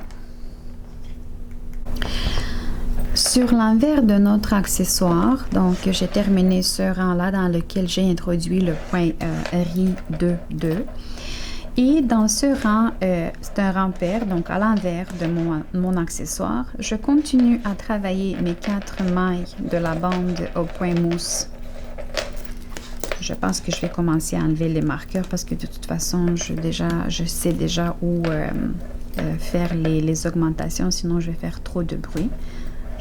Speaker 1: Sur l'envers de notre accessoire, donc j'ai terminé ce rang-là dans lequel j'ai introduit le point RI 2, 2. Et dans ce rang, c'est un rang pair, donc à l'envers de mon accessoire, je continue à travailler mes 4 mailles de la bande au point mousse. Je pense que je vais commencer à enlever les marqueurs parce que de toute façon, je sais déjà où faire les augmentations, sinon je vais faire trop de bruit.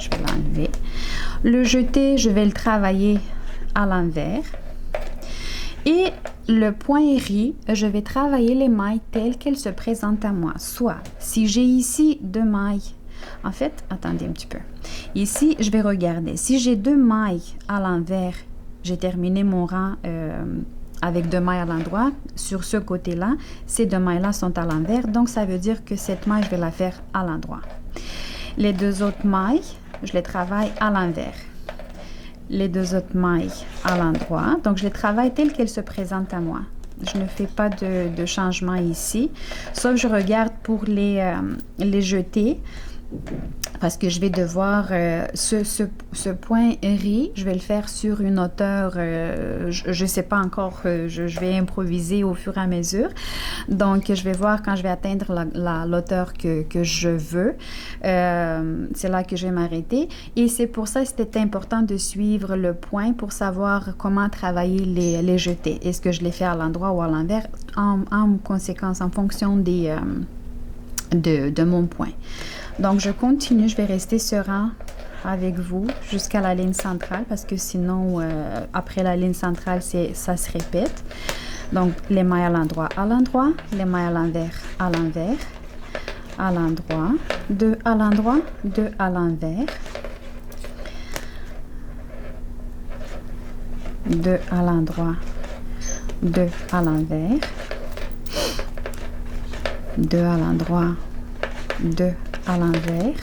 Speaker 1: Je vais l'enlever. Le jeté, je vais le travailler à l'envers. Et le point RI, je vais travailler les mailles telles qu'elles se présentent à moi. Soit, si j'ai ici 2 mailles, en fait, attendez un petit peu. Ici, je vais regarder. Si j'ai 2 mailles à l'envers, j'ai terminé mon rang avec 2 mailles à l'endroit. Sur ce côté-là, ces 2 mailles-là sont à l'envers. Donc, ça veut dire que cette maille, je vais la faire à l'endroit. Les 2 autres mailles, je les travaille à l'envers. Les 2 autres mailles à l'endroit. Donc, je les travaille telles qu'elles se présentent à moi. Je ne fais pas de changement ici. Sauf je regarde pour les jeter. Parce que je vais devoir, ce point RI, je vais le faire sur une hauteur, je ne sais pas encore, je vais improviser au fur et à mesure. Donc, je vais voir quand je vais atteindre l'hauteur que je veux. C'est là que je vais m'arrêter. Et c'est pour ça que c'était important de suivre le point pour savoir comment travailler les jetés. Est-ce que je les fais à l'endroit ou à l'envers en conséquence, en fonction de mon point. Donc, je continue, je vais rester ce rang avec vous jusqu'à la ligne centrale parce que sinon, après la ligne centrale, ça se répète. Donc, les mailles à l'endroit, les mailles à l'envers, à l'endroit, 2 à l'endroit, 2 à l'envers, 2 à l'endroit, 2 à l'envers, 2 à l'endroit, 2 à l'envers,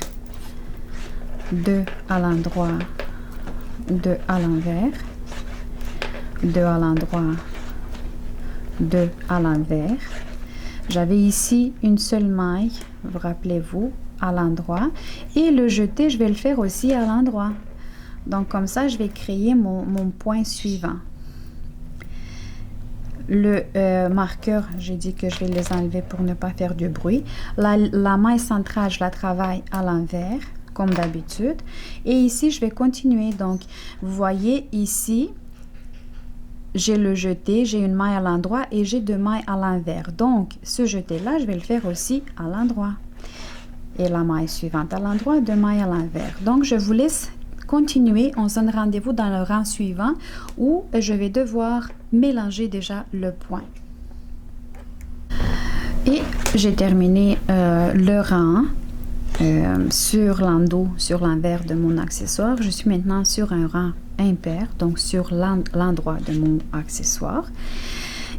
Speaker 1: 2 à l'endroit, 2 à l'envers, 2 à l'endroit, 2 à l'envers. J'avais ici une seule maille, vous rappelez-vous, à l'endroit. Et le jeté, je vais le faire aussi à l'endroit. Donc, comme ça, je vais créer mon point suivant. Le marqueur, j'ai dit que je vais les enlever pour ne pas faire de bruit. La maille centrale, je la travaille à l'envers, comme d'habitude. Et ici, je vais continuer. Donc, vous voyez ici, j'ai le jeté, j'ai une maille à l'endroit et j'ai 2 mailles à l'envers. Donc, ce jeté-là, je vais le faire aussi à l'endroit. Et la maille suivante à l'endroit, 2 mailles à l'envers. Donc, je vous laisse continuer. On se donne rendez-vous dans le rang suivant où je vais devoir mélanger déjà le point. Et j'ai terminé le rang sur l'endos, sur l'envers de mon accessoire. Je suis maintenant sur un rang impair, donc sur l'endroit de mon accessoire.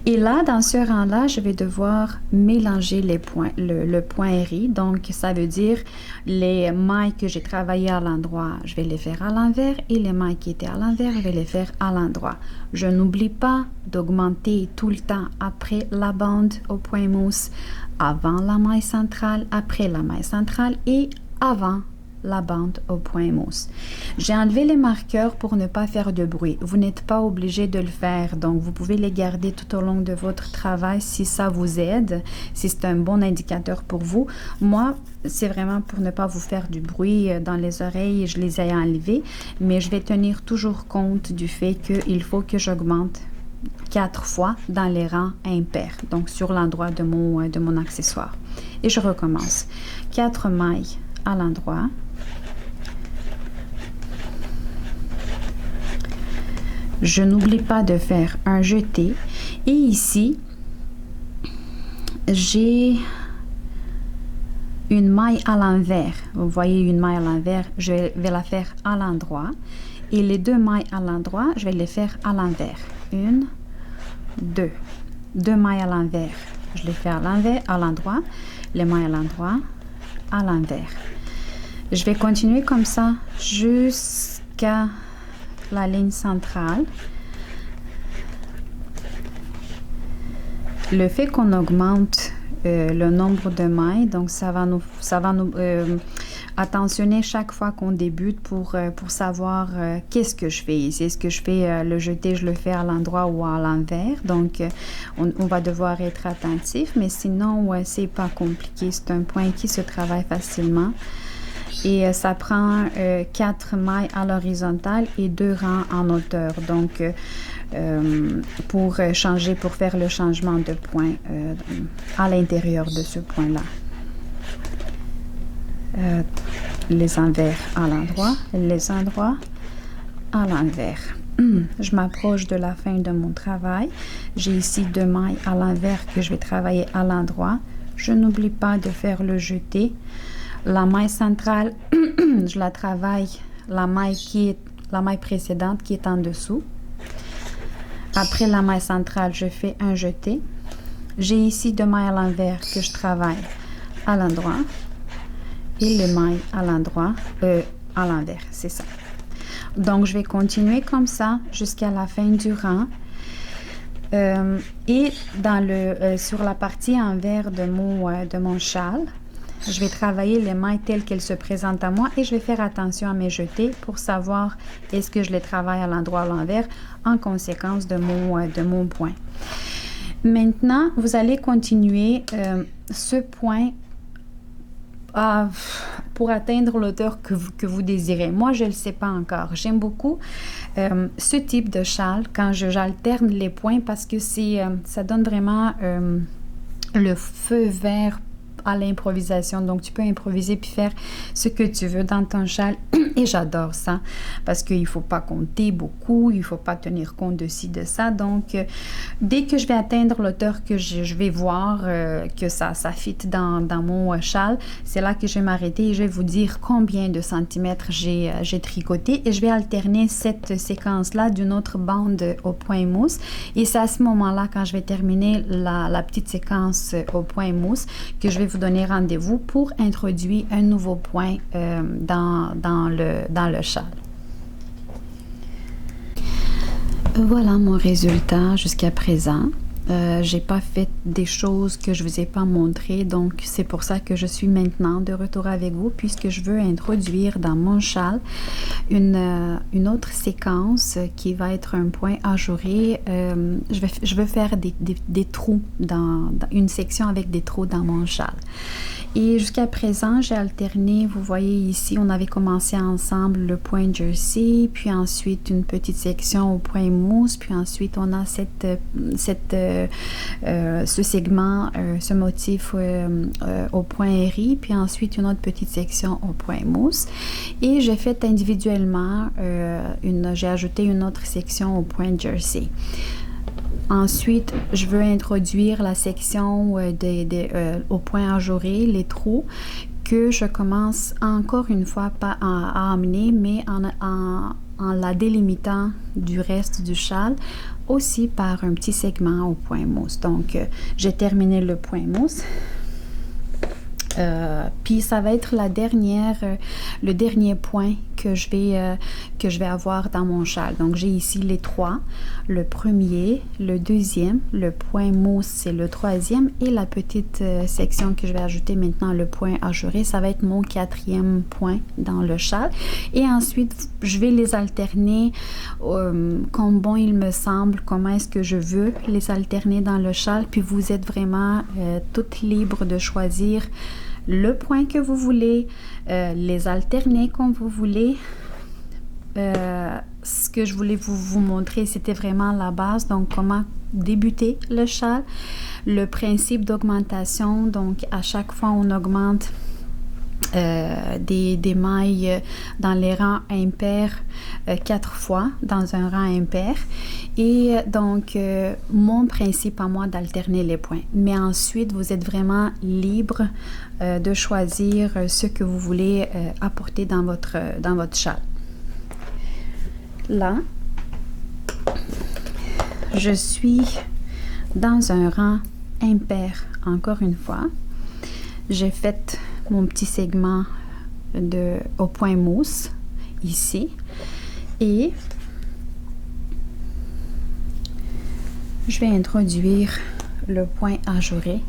Speaker 1: Et là, dans ce rang-là, je vais devoir mélanger les points, le point ri. Donc, ça veut dire les mailles que j'ai travaillées à l'endroit, je vais les faire à l'envers et les mailles qui étaient à l'envers, je vais les faire à l'endroit. Je n'oublie pas d'augmenter tout le temps après la bande au point mousse, avant la maille centrale, après la maille centrale et avant la bande au point mousse. J'ai enlevé les marqueurs pour ne pas faire de bruit. Vous n'êtes pas obligé de le faire, donc vous pouvez les garder tout au long de votre travail si ça vous aide, si c'est un bon indicateur pour vous. Moi, c'est vraiment pour ne pas vous faire du bruit dans les oreilles, je les ai enlevés, mais je vais tenir toujours compte du fait qu'il faut que j'augmente 4 fois dans les rangs impairs, donc sur l'endroit de mon accessoire. Et je recommence. 4 mailles à l'endroit. Je n'oublie pas de faire un jeté. Et ici, j'ai une maille à l'envers. Vous voyez une maille à l'envers, je vais la faire à l'endroit. Et les 2 mailles à l'endroit, je vais les faire à l'envers. 1, 2. 2 mailles à l'envers. Je les fais à l'envers, à l'endroit. Les mailles à l'endroit, à l'envers. Je vais continuer comme ça jusqu'à la ligne centrale. Le fait qu'on augmente le nombre de mailles, donc ça va nous attentionner chaque fois qu'on débute pour savoir qu'est-ce que je fais ici. Est-ce que je fais le jeté, je le fais à l'endroit ou à l'envers? Donc, on va devoir être attentif, mais sinon, c'est pas compliqué. C'est un point qui se travaille facilement. Et ça prend 4 mailles à l'horizontale et 2 rangs en hauteur. Donc, pour faire le changement de point à l'intérieur de ce point-là. Les envers à l'endroit, les endroits à l'envers. Je m'approche de la fin de mon travail. J'ai ici 2 mailles à l'envers que je vais travailler à l'endroit. Je n'oublie pas de faire le jeté. La maille centrale, je la travaille, la maille précédente qui est en dessous. Après la maille centrale, je fais un jeté. J'ai ici 2 mailles à l'envers que je travaille à l'endroit. Et les mailles à l'endroit, à l'envers, c'est ça. Donc, je vais continuer comme ça jusqu'à la fin du rang. Et sur la partie envers de mon châle, je vais travailler les mailles telles qu'elles se présentent à moi et je vais faire attention à mes jetés pour savoir est-ce que je les travaille à l'endroit ou à l'envers en conséquence de mon point. Maintenant, vous allez continuer ce point pour atteindre l'auteur que vous désirez. Moi, je ne le sais pas encore. J'aime beaucoup ce type de châle quand j'alterne les points parce que ça donne vraiment le feu vert à l'improvisation. Donc, tu peux improviser puis faire ce que tu veux dans ton châle. Et j'adore ça parce qu'il ne faut pas compter beaucoup, il ne faut pas tenir compte de ci, de ça. Donc, dès que je vais atteindre l'auteur que je vais voir que ça fit dans mon châle, c'est là que je vais m'arrêter et je vais vous dire combien de centimètres j'ai tricoté et je vais alterner cette séquence-là d'une autre bande au point mousse. Et c'est à ce moment-là, quand je vais terminer la petite séquence au point mousse, que je vais vous donner rendez-vous pour introduire un nouveau point dans le châle. Voilà mon résultat jusqu'à présent. J'ai pas fait des choses que je vous ai pas montrées, donc c'est pour ça que je suis maintenant de retour avec vous puisque je veux introduire dans mon châle une autre séquence qui va être un point ajouré. Je veux faire des trous dans une section avec des trous dans mon châle. Et jusqu'à présent, j'ai alterné, vous voyez ici, on avait commencé ensemble le point jersey, puis ensuite une petite section au point mousse, puis ensuite on a ce segment, ce motif au point riz, puis ensuite une autre petite section au point mousse. Et j'ai fait individuellement, j'ai ajouté une autre section au point jersey. Ensuite, je veux introduire la section au point ajouré, les trous, que je commence encore une fois pas à amener, mais en la délimitant du reste du châle, aussi par un petit segment au point mousse. Donc, j'ai terminé le point mousse. Puis ça va être le dernier point que je vais avoir dans mon châle. Donc j'ai ici les trois, le premier, le deuxième, le point mousse c'est le troisième et la petite section que je vais ajouter maintenant, le point ajouré, ça va être mon quatrième point dans le châle. Et ensuite je vais les alterner comme bon il me semble, comment est-ce que je veux les alterner dans le châle. Puis vous êtes vraiment toutes libres de choisir le point que vous voulez, les alterner comme vous voulez. Ce que je voulais vous montrer, c'était vraiment la base, donc comment débuter le châle, le principe d'augmentation, donc à chaque fois on augmente des mailles dans les rangs impairs 4 fois dans un rang impair et donc mon principe à moi d'alterner les points, mais ensuite vous êtes vraiment libre de choisir ce que vous voulez apporter dans votre châle. Là je suis dans un rang impair. Encore une fois, j'ai fait mon petit segment au point mousse ici et je vais introduire le point ajouré.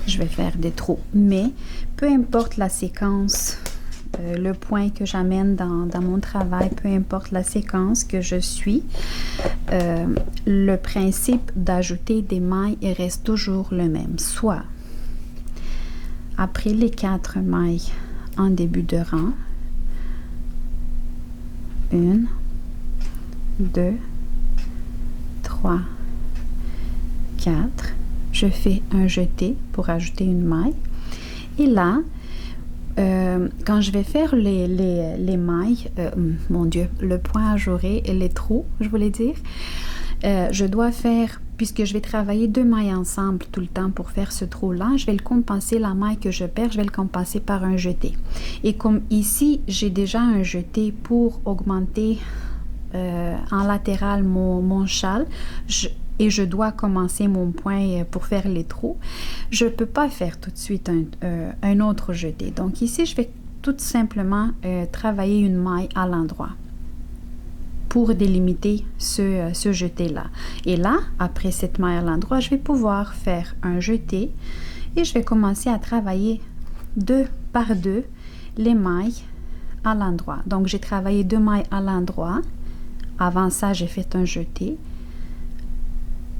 Speaker 1: Je vais faire des trous, mais peu importe la séquence, le point que j'amène dans mon travail, peu importe la séquence que je suis, le principe d'ajouter des mailles reste toujours le même. Soit après les 4 mailles en début de rang, 1, 2, 3, 4, je fais un jeté pour ajouter une maille. Et là, quand je vais faire les mailles, mon Dieu, le point ajouré et les trous, je voulais dire, je dois faire, puisque je vais travailler 2 mailles ensemble tout le temps pour faire ce trou-là, je vais le compenser, la maille que je perds, je vais le compenser par un jeté. Et comme ici, j'ai déjà un jeté pour augmenter en latéral mon châle, et je dois commencer mon point pour faire les trous, je ne peux pas faire tout de suite un autre jeté. Donc ici, je vais tout simplement travailler une maille à l'endroit pour délimiter ce jeté-là. Et là, après cette maille à l'endroit, je vais pouvoir faire un jeté et je vais commencer à travailler 2 par 2 les mailles à l'endroit. Donc, j'ai travaillé 2 mailles à l'endroit. Avant ça, j'ai fait un jeté.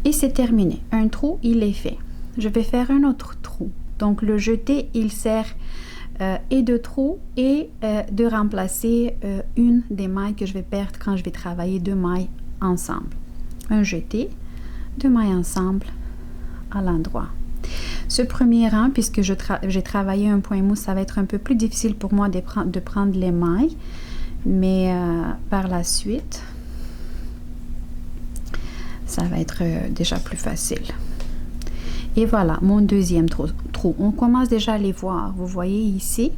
Speaker 1: Et c'est terminé. Un trou, il est fait. Je vais faire un autre trou. Donc, le jeté, il sert et de trou et de remplacer une des mailles que je vais perdre quand je vais travailler 2 mailles ensemble. Un jeté, 2 mailles ensemble à l'endroit. Ce premier rang, puisque j'ai travaillé un point mousse, ça va être un peu plus difficile pour moi de prendre les mailles, mais par la suite, ça va être déjà plus facile. Et voilà, mon deuxième trou. On commence déjà à les voir. Vous voyez ici.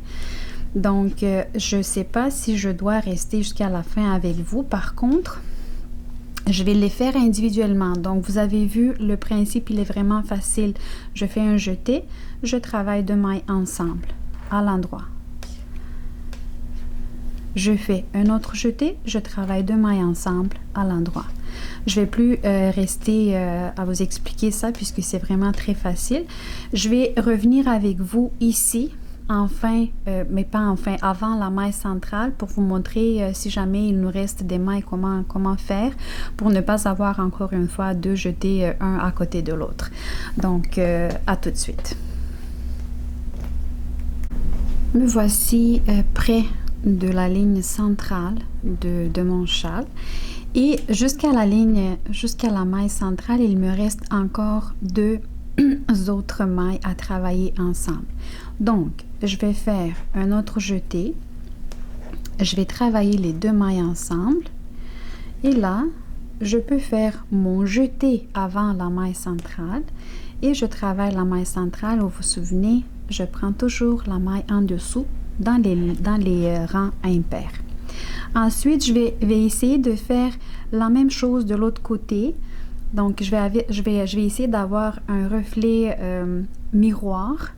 Speaker 1: Donc, je ne sais pas si je dois rester jusqu'à la fin avec vous. Par contre, je vais les faire individuellement. Donc, vous avez vu, le principe, il est vraiment facile. Je fais un jeté, je travaille 2 mailles ensemble à l'endroit. Je fais un autre jeté, je travaille 2 mailles ensemble à l'endroit. Je ne vais plus rester à vous expliquer ça puisque c'est vraiment très facile. Je vais revenir avec vous ici, enfin, mais pas enfin, avant la maille centrale pour vous montrer si jamais il nous reste des mailles, comment faire pour ne pas avoir encore une fois 2 jetés un à côté de l'autre. Donc, à tout de suite. Me voici près de la ligne centrale de mon châle. Et jusqu'à la maille centrale, il me reste encore 2 autres mailles à travailler ensemble. Donc, je vais faire un autre jeté. Je vais travailler les 2 mailles ensemble. Et là, je peux faire mon jeté avant la maille centrale. Et je travaille la maille centrale. Vous vous souvenez, je prends toujours la maille en dessous dans les rangs impairs. Ensuite, vais essayer de faire la même chose de l'autre côté. Donc, je vais essayer d'avoir un reflet miroir.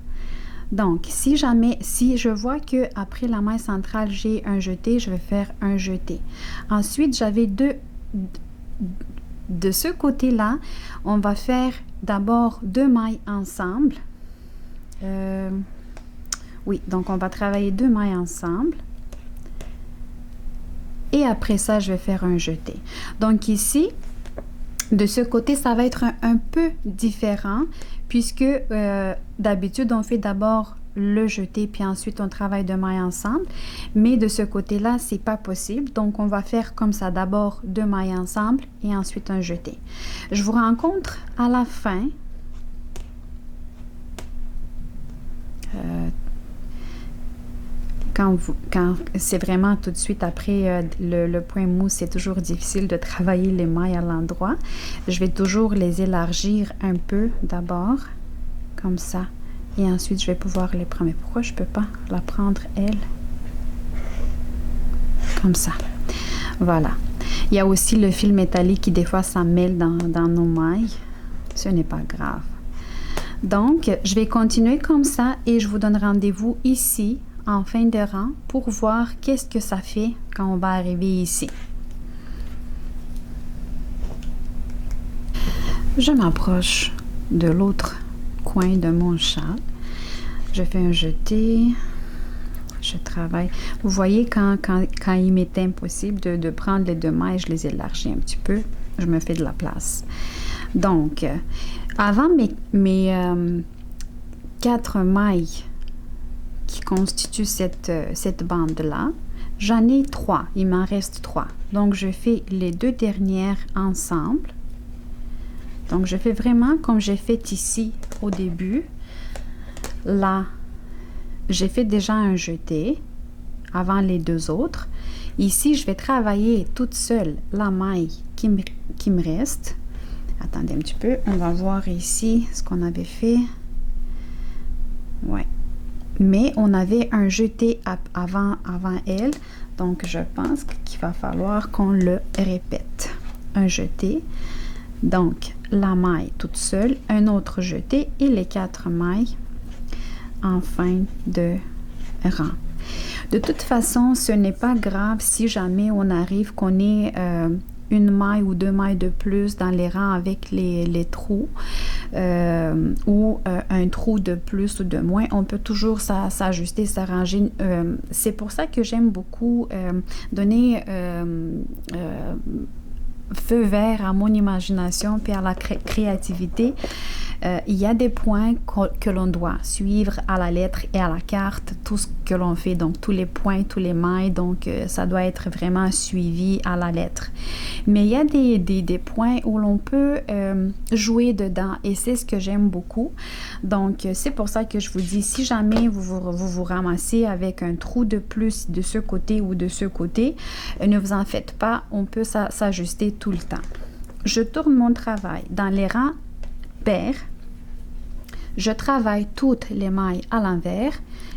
Speaker 1: Donc, si je vois que après la maille centrale, j'ai un jeté, je vais faire un jeté. Ensuite, j'avais de ce côté-là, on va faire d'abord 2 mailles ensemble. Oui, donc on va travailler 2 mailles ensemble. Et après ça, je vais faire un jeté. Donc ici, de ce côté, ça va être un peu différent puisque d'habitude, on fait d'abord le jeté puis ensuite on travaille 2 mailles ensemble. Mais de ce côté-là, c'est pas possible. Donc, on va faire comme ça, d'abord 2 mailles ensemble et ensuite un jeté. Je vous rencontre à la fin. Quand c'est vraiment tout de suite après le point mousse, c'est toujours difficile de travailler les mailles à l'endroit. Je vais toujours les élargir un peu d'abord, comme ça. Et ensuite, je vais pouvoir les prendre. Mais pourquoi je ne peux pas la prendre, elle? Comme ça. Voilà. Il y a aussi le fil métallique qui, des fois, s'en mêle dans nos mailles. Ce n'est pas grave. Donc, je vais continuer comme ça et je vous donne rendez-vous ici en fin de rang pour voir qu'est-ce que ça fait quand on va arriver ici. Je m'approche de l'autre coin de mon châle. Je fais un jeté. Je travaille. Vous voyez, quand il m'est impossible de prendre les 2 mailles, je les élargis un petit peu. Je me fais de la place. Donc, avant mes 4 mailles qui constituent cette bande-là, j'en ai 3. Il m'en reste 3. Donc, je fais les 2 dernières ensemble. Donc, je fais vraiment comme j'ai fait ici au début. Là, j'ai fait déjà un jeté avant les 2 autres. Ici, je vais travailler toute seule la maille qui me reste. Attendez un petit peu. On va voir ici ce qu'on avait fait. Ouais. Mais on avait un jeté avant elle. Donc, je pense qu'il va falloir qu'on le répète. Un jeté. Donc, la maille toute seule, un autre jeté et les 4 mailles en fin de rang. De toute façon, ce n'est pas grave si jamais on arrive qu'on ait une maille ou 2 mailles de plus dans les rangs avec les trous ou un trou de plus ou de moins. On peut toujours s'ajuster, s'arranger. C'est pour ça que j'aime beaucoup donner feu vert à mon imagination puis à la créativité. Il y a des points que l'on doit suivre à la lettre et à la carte, tout ce que l'on fait, donc tous les points, tous les mailles, donc ça doit être vraiment suivi à la lettre. Mais il y a des points où l'on peut jouer dedans et c'est ce que j'aime beaucoup. Donc c'est pour ça que je vous dis, si jamais vous ramassez avec un trou de plus de ce côté ou de ce côté, ne vous en faites pas, on peut s'ajuster tout le temps. Je tourne mon travail dans les rangs pairs. Je travaille toutes les mailles à l'envers,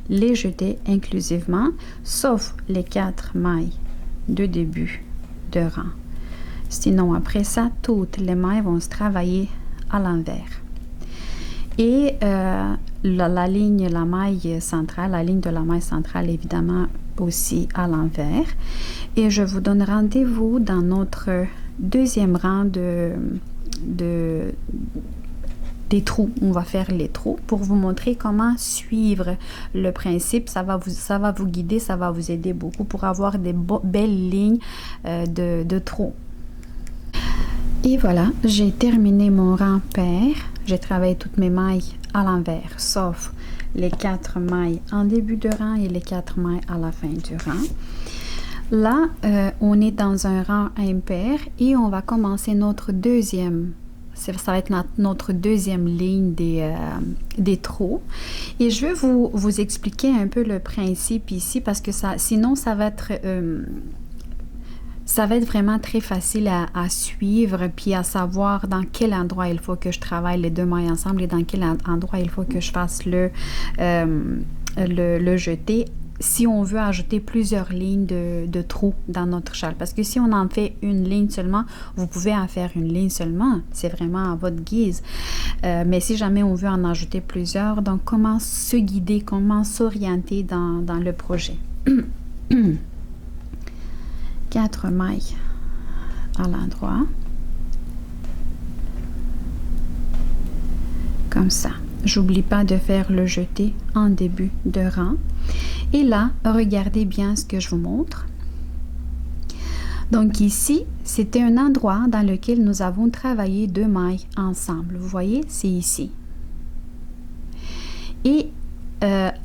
Speaker 1: les jetés inclusivement, sauf les 4 mailles de début de rang. Sinon, après ça, toutes les mailles vont se travailler à l'envers. Et la ligne de la maille centrale, évidemment, aussi à l'envers. Et je vous donne rendez-vous dans notre deuxième rang des trous. On va faire les trous pour vous montrer comment suivre le principe. Ça va vous guider, ça va vous aider beaucoup pour avoir des belles lignes de trous. Et voilà, j'ai terminé mon rang pair. J'ai travaillé toutes mes mailles à l'envers, sauf les 4 mailles en début de rang et les 4 mailles à la fin du rang. Là, on est dans un rang impair et on va commencer notre deuxième. Ça va être notre deuxième ligne des trous. Et je vais vous expliquer un peu le principe ici parce que sinon, ça va être vraiment très facile à suivre puis à savoir dans quel endroit il faut que je travaille les 2 mailles ensemble et dans quel endroit il faut que je fasse le jeté. si on veut ajouter plusieurs lignes de trous dans notre châle. Parce que si on en fait une ligne seulement, vous pouvez en faire une ligne seulement. C'est vraiment à votre guise. Mais si jamais on veut en ajouter plusieurs, donc comment se guider, comment s'orienter dans le projet. 4 mailles à l'endroit. Comme ça. J'oublie pas de faire le jeté en début de rang. Et là, regardez bien ce que je vous montre. Donc ici, c'était un endroit dans lequel nous avons travaillé 2 mailles ensemble. Vous voyez, c'est ici. Et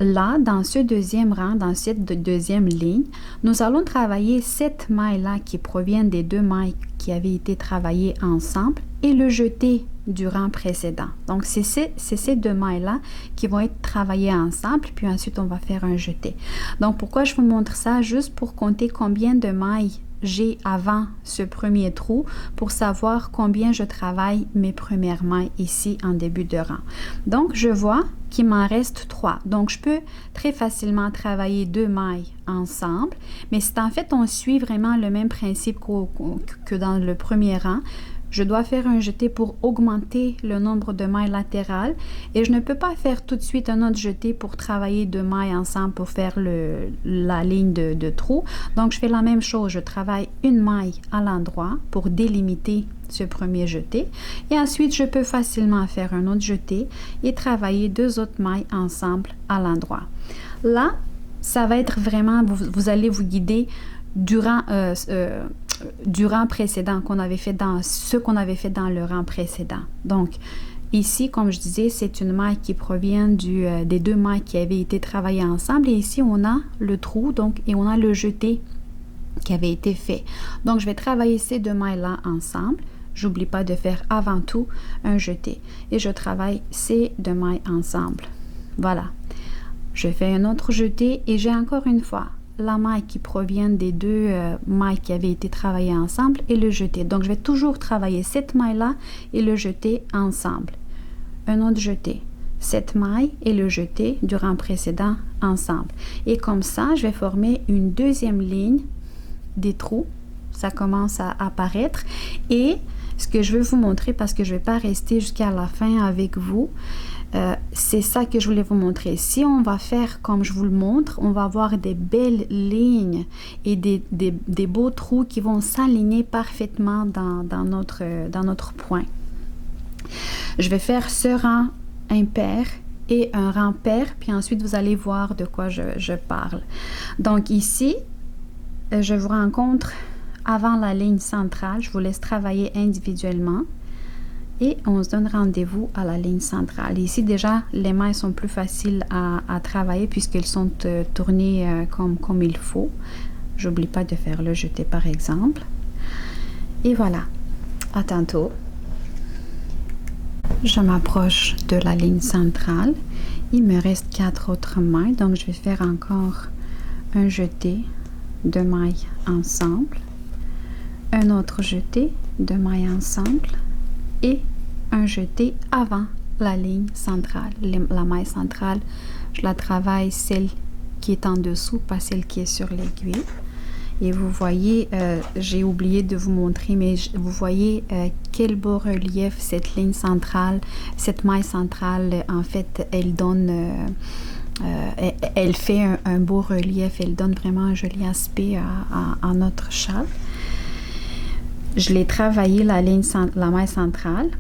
Speaker 1: là, dans ce deuxième rang, dans cette deuxième ligne, nous allons travailler cette maille-là qui proviennent des 2 mailles qui avaient été travaillées ensemble et le jeté du rang précédent. Donc, c'est ces 2 mailles-là qui vont être travaillées ensemble, puis ensuite, on va faire un jeté. Donc, pourquoi je vous montre ça? Juste pour compter combien de mailles j'ai avant ce premier trou pour savoir combien je travaille mes premières mailles ici en début de rang. Donc, je vois qu'il m'en reste 3. Donc, je peux très facilement travailler 2 mailles ensemble, mais c'est en fait, on suit vraiment le même principe que dans le premier rang. Je dois faire un jeté pour augmenter le nombre de mailles latérales et je ne peux pas faire tout de suite un autre jeté pour travailler 2 mailles ensemble pour faire la ligne de trou. Donc, je fais la même chose. Je travaille une maille à l'endroit pour délimiter ce premier jeté et ensuite, je peux facilement faire un autre jeté et travailler 2 autres mailles ensemble à l'endroit. Là, ça va être vraiment, vous allez vous guider durant précédent qu'on avait fait dans ce qu'on avait fait dans le rang précédent. Donc, ici, comme je disais, c'est une maille qui provient des 2 mailles qui avaient été travaillées ensemble. Et ici, on a le trou, donc, et on a le jeté qui avait été fait. Donc, je vais travailler ces 2 mailles-là ensemble. J'oublie pas de faire avant tout un jeté. Et je travaille ces 2 mailles ensemble. Voilà. Je fais un autre jeté et j'ai encore une fois la maille qui provient des 2 mailles qui avaient été travaillées ensemble et le jeté. Donc, je vais toujours travailler cette maille-là et le jeté ensemble. Un autre jeté. Cette maille et le jeté du rang précédent ensemble. Et comme ça, je vais former une deuxième ligne des trous. Ça commence à apparaître. Et ce que je veux vous montrer, parce que je ne vais pas rester jusqu'à la fin avec vous, c'est ça que je voulais vous montrer. Si on va faire comme je vous le montre, on va avoir des belles lignes et des beaux trous qui vont s'aligner parfaitement dans notre point. Je vais faire ce rang impair et un rang pair, puis ensuite vous allez voir de quoi je parle. Donc ici, je vous rencontre avant la ligne centrale. Je vous laisse travailler individuellement. Et on se donne rendez-vous à la ligne centrale. Ici, déjà, les mailles sont plus faciles à travailler puisqu'elles sont tournées comme il faut. J'oublie pas de faire le jeté, par exemple. Et voilà. À tantôt. Je m'approche de la ligne centrale. Il me reste 4 autres mailles. Donc, je vais faire encore un jeté de mailles ensemble. Un autre jeté de mailles ensemble. Et un jeté avant la ligne centrale. La maille centrale, je la travaille celle qui est en dessous, pas celle qui est sur l'aiguille. Et vous voyez, j'ai oublié de vous montrer, mais vous voyez quel beau relief cette ligne centrale, cette maille centrale, en fait, elle donne, elle fait un beau relief, elle donne vraiment un joli aspect à notre châle. Je l'ai travaillé la maille centrale.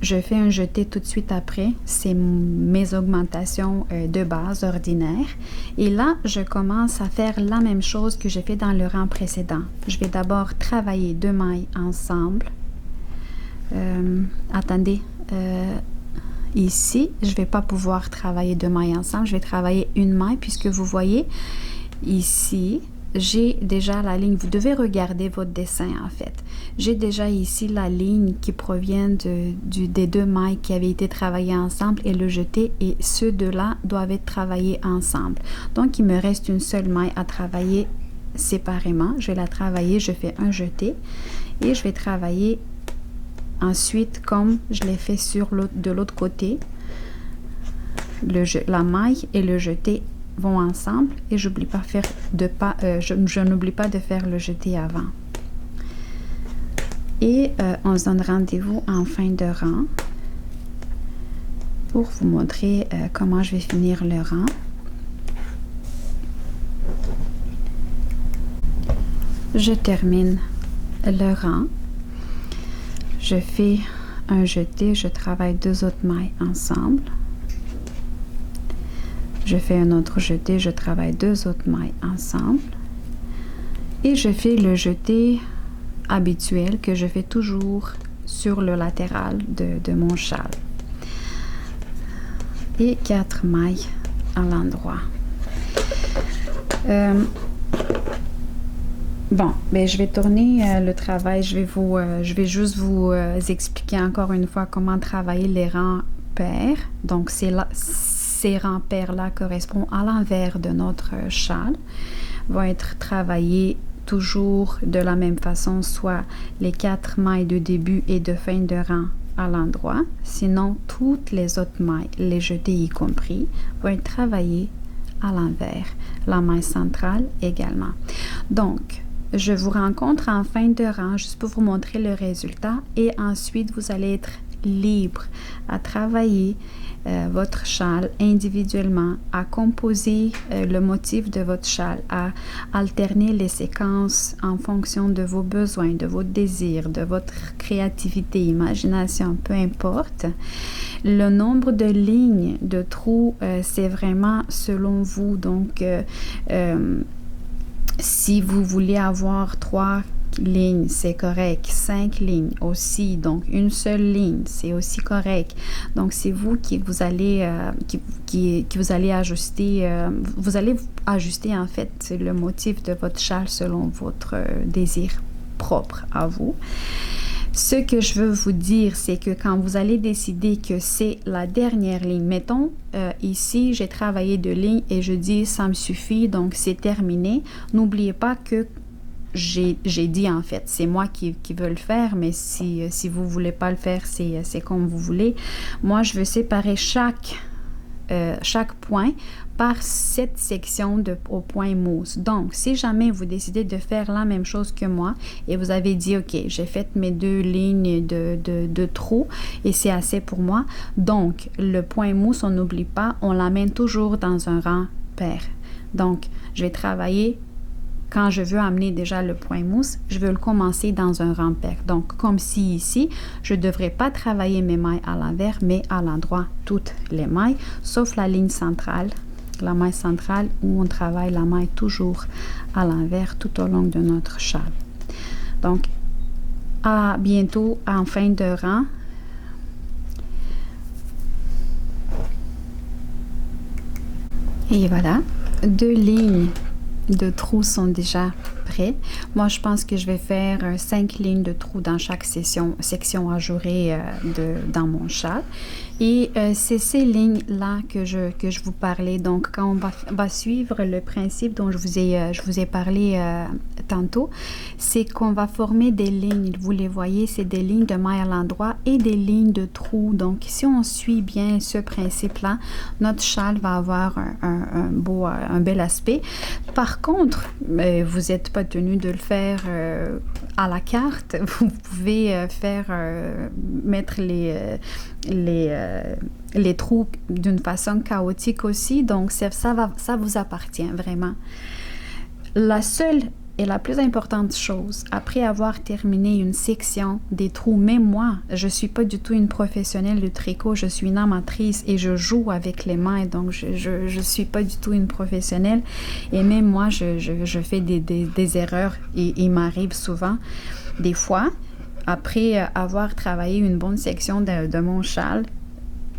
Speaker 1: Je fais un jeté tout de suite après. C'est mes augmentations de base ordinaires. Et là, je commence à faire la même chose que j'ai fait dans le rang précédent. Je vais d'abord travailler 2 mailles ensemble. Attendez. Ici, je ne vais pas pouvoir travailler 2 mailles ensemble. Je vais travailler une maille puisque vous voyez ici, j'ai déjà la ligne. Vous devez regarder votre dessin en fait. J'ai déjà ici la ligne qui provient des 2 mailles qui avaient été travaillées ensemble et le jeté, et ceux deux-là doivent être travaillés ensemble. Donc, il me reste une seule maille à travailler séparément. Je vais la travailler, je fais un jeté et je vais travailler ensuite comme je l'ai fait de l'autre côté, la maille et le jeté vont ensemble et je n'oublie pas de faire le jeté avant. Et on se donne rendez-vous en fin de rang pour vous montrer comment je vais finir le rang. Je termine le rang. Je fais un jeté, je travaille 2 autres mailles ensemble. Je fais un autre jeté, je travaille 2 autres mailles ensemble. Et je fais le jeté habituel que je fais toujours sur le latéral de mon châle. Et 4 mailles à l'endroit. Bon, ben je vais tourner le travail. Je vais juste vous expliquer encore une fois comment travailler les rangs pairs. Donc, ces rangs pairs-là correspondent à l'envers de notre châle. Vont être travaillés toujours de la même façon, soit les 4 mailles de début et de fin de rang à l'endroit. Sinon, toutes les autres mailles, les jetés y compris, vont être travaillées à l'envers. La maille centrale également. Donc, je vous rencontre en fin de rang juste pour vous montrer le résultat et ensuite vous allez être libre à travailler votre châle individuellement, à composer le motif de votre châle, à alterner les séquences en fonction de vos besoins, de vos désirs, de votre créativité, imagination, peu importe. Le nombre de lignes, de trous, c'est vraiment selon vous. Donc, si vous voulez avoir 3 lignes, c'est correct. 5 lignes aussi. Donc, une seule ligne, c'est aussi correct. Donc, c'est vous qui vous allez, qui vous allez ajuster. Vous allez ajuster, en fait, le motif de votre châle selon votre désir propre à vous. Ce que je veux vous dire, c'est que quand vous allez décider que c'est la dernière ligne, mettons, ici, j'ai travaillé 2 lignes et je dis, ça me suffit, donc c'est terminé. N'oubliez pas que j'ai dit, en fait, c'est moi qui veux le faire, mais si vous ne voulez pas le faire, c'est comme vous voulez. Moi, je veux séparer chaque point par cette section au point mousse. Donc, si jamais vous décidez de faire la même chose que moi et vous avez dit, OK, j'ai fait mes 2 lignes de trous et c'est assez pour moi. Donc, le point mousse, on n'oublie pas, on l'amène toujours dans un rang pair. Donc, je vais travailler. Quand je veux amener déjà le point mousse, je veux le commencer dans un rang pair. Donc, comme si ici, je ne devrais pas travailler mes mailles à l'envers, mais à l'endroit, toutes les mailles, sauf la ligne centrale, la maille centrale où on travaille la maille toujours à l'envers tout au long de notre châle. Donc, à bientôt en fin de rang. Et voilà, 2 lignes de trous sont déjà prêts. Moi, je pense que je vais faire 5 lignes de trous dans chaque section ajourée dans mon châle. Et c'est ces lignes-là que je vous parlais. Donc, quand on va suivre le principe dont je vous ai parlé tantôt, c'est qu'on va former des lignes. Vous les voyez, c'est des lignes de mailles à l'endroit et des lignes de trous. Donc, si on suit bien ce principe-là, notre châle va avoir un bel aspect. Par contre, vous n'êtes pas tenu de le faire à la carte. Vous pouvez mettre les trous d'une façon chaotique aussi. Donc, ça vous appartient vraiment. La seule et la plus importante chose, après avoir terminé une section des trous, même moi, je ne suis pas du tout une professionnelle de tricot, je suis une amatrice et je joue avec les mains, donc je ne suis pas du tout une professionnelle. Et même moi, je fais des erreurs et il m'arrive souvent. Des fois, après avoir travaillé une bonne section de mon châle,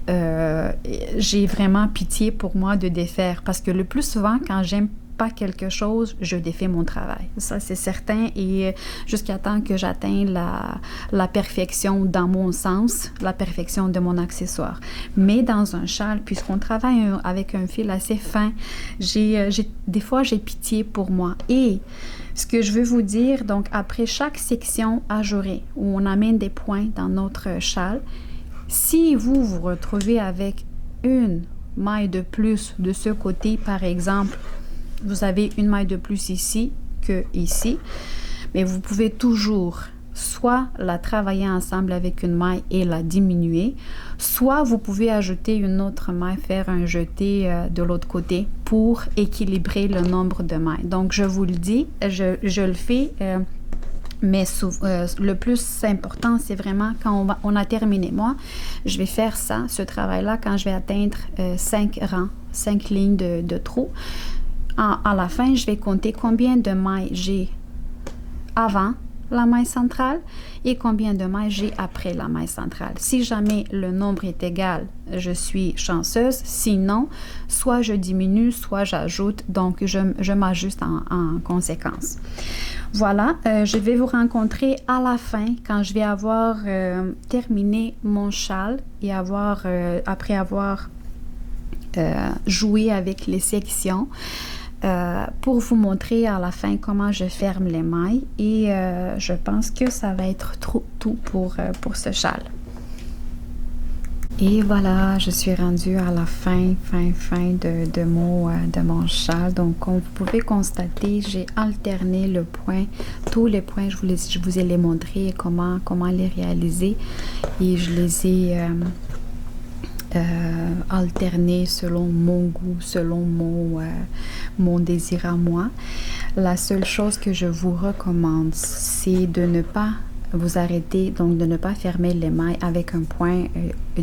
Speaker 1: j'ai vraiment pitié pour moi de défaire parce que le plus souvent, quand j'aime pas quelque chose, je défais mon travail. Ça, c'est certain. Et jusqu'à temps que j'atteigne la perfection dans mon sens, la perfection de mon accessoire. Mais dans un châle, puisqu'on travaille avec un fil assez fin, des fois, j'ai pitié pour moi. Et ce que je veux vous dire, donc, après chaque section ajourée, où on amène des points dans notre châle, si vous vous retrouvez avec 1 maille de plus de ce côté, par exemple, vous avez une maille de plus ici que ici, mais vous pouvez toujours soit la travailler ensemble avec une maille et la diminuer, soit vous pouvez ajouter une autre maille, faire un jeté de l'autre côté pour équilibrer le nombre de mailles. Donc, je vous le dis, je le fais, mais le plus important, c'est vraiment quand on a terminé. Moi, je vais faire ça, ce travail-là, quand je vais atteindre 5 rangs, 5 lignes de trous. À la fin, je vais compter combien de mailles j'ai avant la maille centrale et combien de mailles j'ai après la maille centrale. Si jamais le nombre est égal, je suis chanceuse. Sinon, soit je diminue, soit j'ajoute. Donc, je m'ajuste en conséquence. Voilà, je vais vous rencontrer à la fin quand je vais avoir terminé mon châle et après avoir joué avec les sections. Pour vous montrer à la fin comment je ferme les mailles et je pense que ça va être tout pour ce châle. Et voilà, je suis rendue à la fin de mon châle. Donc, comme vous pouvez constater, j'ai alterné le point, tous les points, je vous ai les montrés, comment les réaliser et je les ai alterner selon mon goût, selon mon désir à moi. La seule chose que je vous recommande, c'est de ne pas vous arrêter, donc de ne pas fermer les mailles avec un point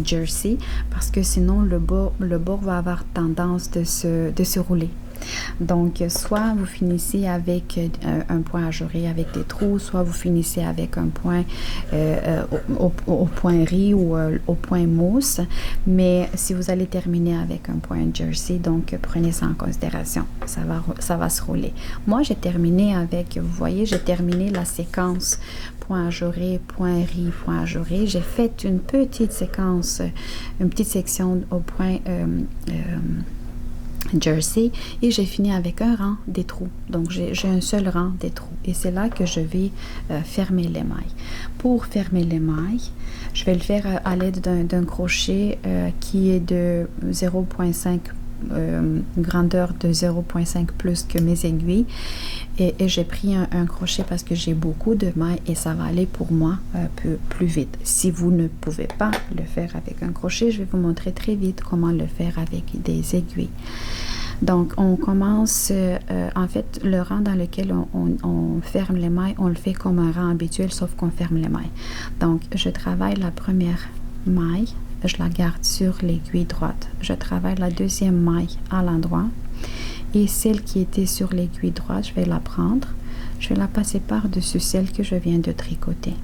Speaker 1: jersey parce que sinon le bord va avoir tendance de se rouler. Donc, soit vous finissez avec un point ajouré avec des trous, soit vous finissez avec un point au point riz ou au point mousse. Mais si vous allez terminer avec un point jersey, donc prenez ça en considération. Ça va se rouler. Moi, j'ai terminé avec, vous voyez, j'ai terminé la séquence point ajouré, point riz, point ajouré. J'ai fait une petite séquence, une petite section au point jersey et j'ai fini avec un rang des trous. Donc, j'ai un seul rang des trous et c'est là que je vais fermer les mailles. Pour fermer les mailles, je vais le faire à l'aide d'un crochet qui est de 0,5 grandeur de 0,5 plus que mes aiguilles et j'ai pris un crochet parce que j'ai beaucoup de mailles et ça va aller pour moi un peu plus vite. Si vous ne pouvez pas le faire avec un crochet, je vais vous montrer très vite comment le faire avec des aiguilles. Donc, on commence, en fait, le rang dans lequel on ferme les mailles, on le fait comme un rang habituel, sauf qu'on ferme les mailles. Donc, je travaille la première maille, je la garde sur l'aiguille droite. Je travaille la deuxième maille à l'endroit et celle qui était sur l'aiguille droite, je vais la prendre, je vais la passer par-dessus celle que je viens de tricoter.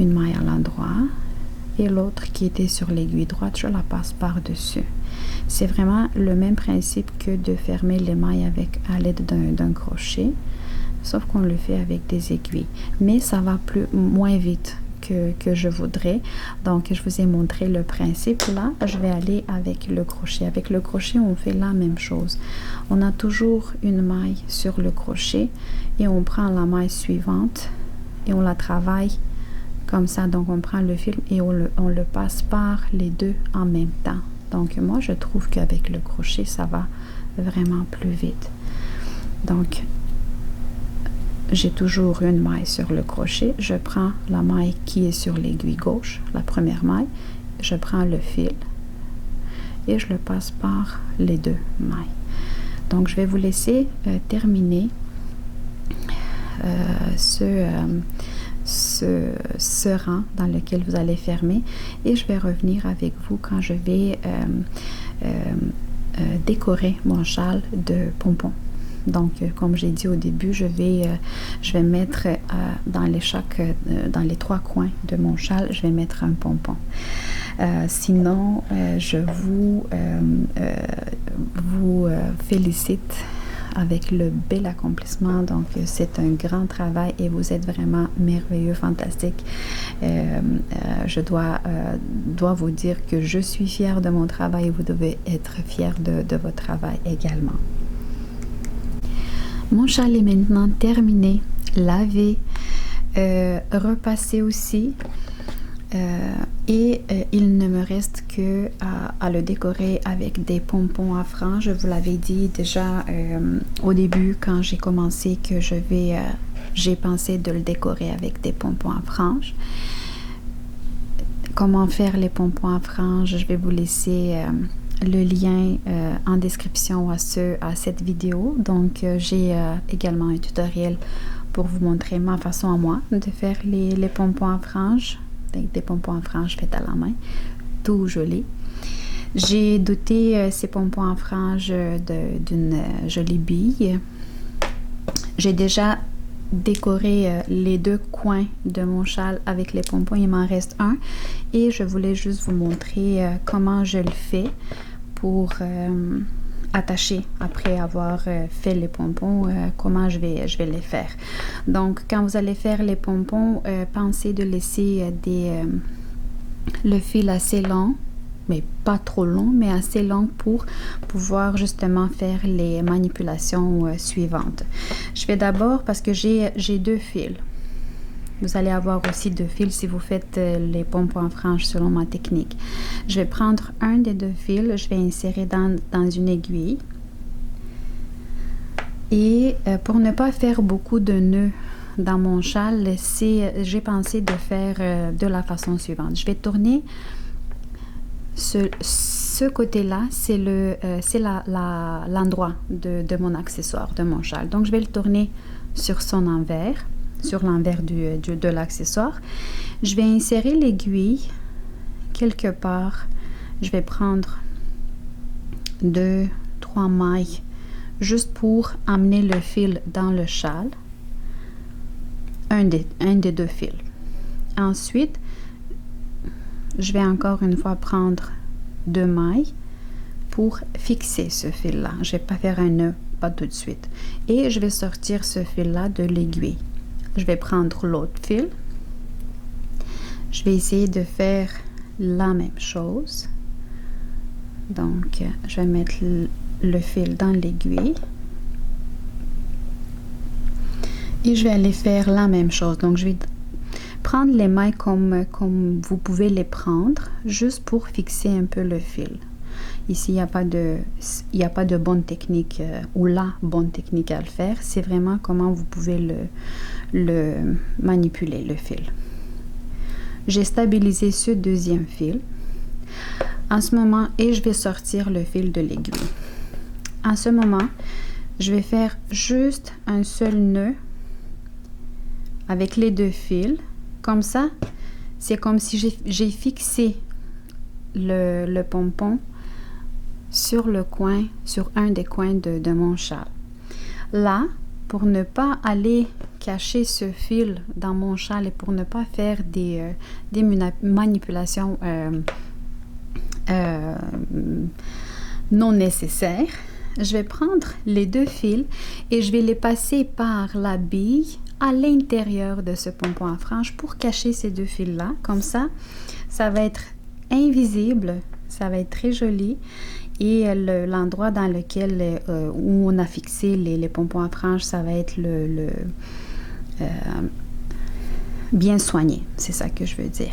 Speaker 1: Une maille à l'endroit et l'autre qui était sur l'aiguille droite, je la passe par-dessus. C'est vraiment le même principe que de fermer les mailles à l'aide d'un crochet, sauf qu'on le fait avec des aiguilles. Mais ça va moins vite que je voudrais. Donc, je vous ai montré le principe. Là, je vais aller avec le crochet. Avec le crochet, on fait la même chose. On a toujours une maille sur le crochet et on prend la maille suivante et on la travaille comme ça. Donc, on prend le fil et on le passe par les deux en même temps. Donc, moi, je trouve qu'avec le crochet, ça va vraiment plus vite. Donc, j'ai toujours une maille sur le crochet. Je prends la maille qui est sur l'aiguille gauche, la première maille. Je prends le fil et je le passe par les deux mailles. Donc, je vais vous laisser terminer ce rang dans lequel vous allez fermer et je vais revenir avec vous quand je vais décorer mon châle de pompons. Donc, comme j'ai dit au début, je vais mettre dans les trois coins de mon châle, je vais mettre un pompon. Sinon, je vous félicite avec le bel accomplissement. Donc, c'est un grand travail et vous êtes vraiment merveilleux, fantastique. Je dois vous dire que je suis fière de mon travail et vous devez être fiers de votre travail également. Mon châle est maintenant terminé, lavé, repassé aussi. Il ne me reste que à le décorer avec des pompons à franges. Je vous l'avais dit déjà au début quand j'ai commencé que j'ai pensé de le décorer avec des pompons à franges. Comment faire les pompons à franges, je vais vous laisser le lien en description à cette vidéo. Donc j'ai également un tutoriel pour vous montrer ma façon à moi de faire les pompons à franges, des pompons à franges faits à la main, tout joli. J'ai doté ces pompons à franges d'une jolie bille. J'ai déjà décoré les deux coins de mon châle avec les pompons, il m'en reste un et je voulais juste vous montrer comment je le fais pour attacher après avoir fait les pompons, comment je vais les faire. Donc quand vous allez faire les pompons, pensez de laisser le fil assez long, mais pas trop long, mais assez long pour pouvoir justement faire les manipulations suivantes. Je vais d'abord, parce que j'ai deux fils, vous allez avoir aussi deux fils si vous faites les pompons en franges selon ma technique. Je vais prendre un des deux fils, je vais insérer dans une aiguille. Et pour ne pas faire beaucoup de nœuds dans mon châle, j'ai pensé de faire de la façon suivante. Je vais tourner ce côté-là, c'est l'endroit de mon accessoire, de mon châle. Donc, je vais le tourner sur son envers, sur l'envers de l'accessoire. Je vais insérer l'aiguille quelque part. Je vais prendre 2-3 mailles juste pour amener le fil dans le châle. Un des deux fils. Ensuite, je vais encore une fois prendre 2 mailles pour fixer ce fil là. Je vais pas faire un nœud, pas tout de suite. Et je vais sortir ce fil là de l'aiguille. Je vais prendre l'autre fil. Je vais essayer de faire la même chose. Donc, je vais mettre le fil dans l'aiguille. Et je vais aller faire la même chose. Donc, je vais prendre les mailles comme vous pouvez les prendre, juste pour fixer un peu le fil. Ici, il n'y a pas de bonne technique ou la bonne technique à le faire. C'est vraiment comment vous pouvez le manipuler, le fil. J'ai stabilisé ce deuxième fil en ce moment et je vais sortir le fil de l'aiguille. En ce moment, je vais faire juste un seul nœud avec les deux fils. Comme ça, c'est comme si j'ai fixé le pompon sur le coin, sur un des coins de mon châle. Là, pour ne pas aller cacher ce fil dans mon châle et pour ne pas faire des manipulations non nécessaires, je vais prendre les deux fils et je vais les passer par la bille à l'intérieur de ce pompon à franges pour cacher ces deux fils-là. Comme ça, ça va être invisible, ça va être très joli. Et l'endroit dans lequel où on a fixé les pompons à franges, ça va être bien soigné. C'est ça que je veux dire.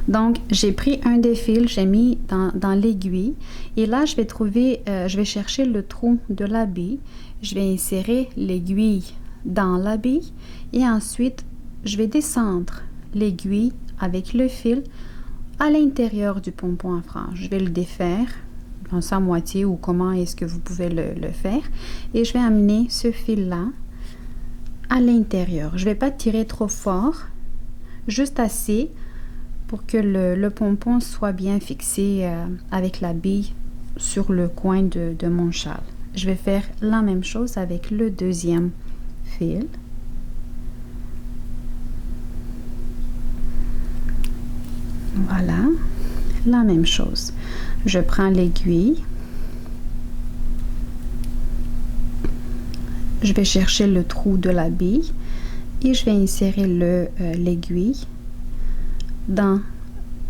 Speaker 1: Donc, j'ai pris un des fils, j'ai mis dans l'aiguille. Et là, je vais chercher le trou de la bille. Je vais insérer l'aiguille dans la bille. Et ensuite, je vais descendre l'aiguille avec le fil à l'intérieur du pompon à franges. Je vais le défaire dans sa moitié ou comment est-ce que vous pouvez le faire. Et je vais amener ce fil-là à l'intérieur. Je ne vais pas tirer trop fort, juste assez pour que le pompon soit bien fixé avec la bille sur le coin de mon châle. Je vais faire la même chose avec le deuxième fil. Voilà, la même chose. Je prends l'aiguille. Je vais chercher le trou de la bille et je vais insérer l'aiguille dans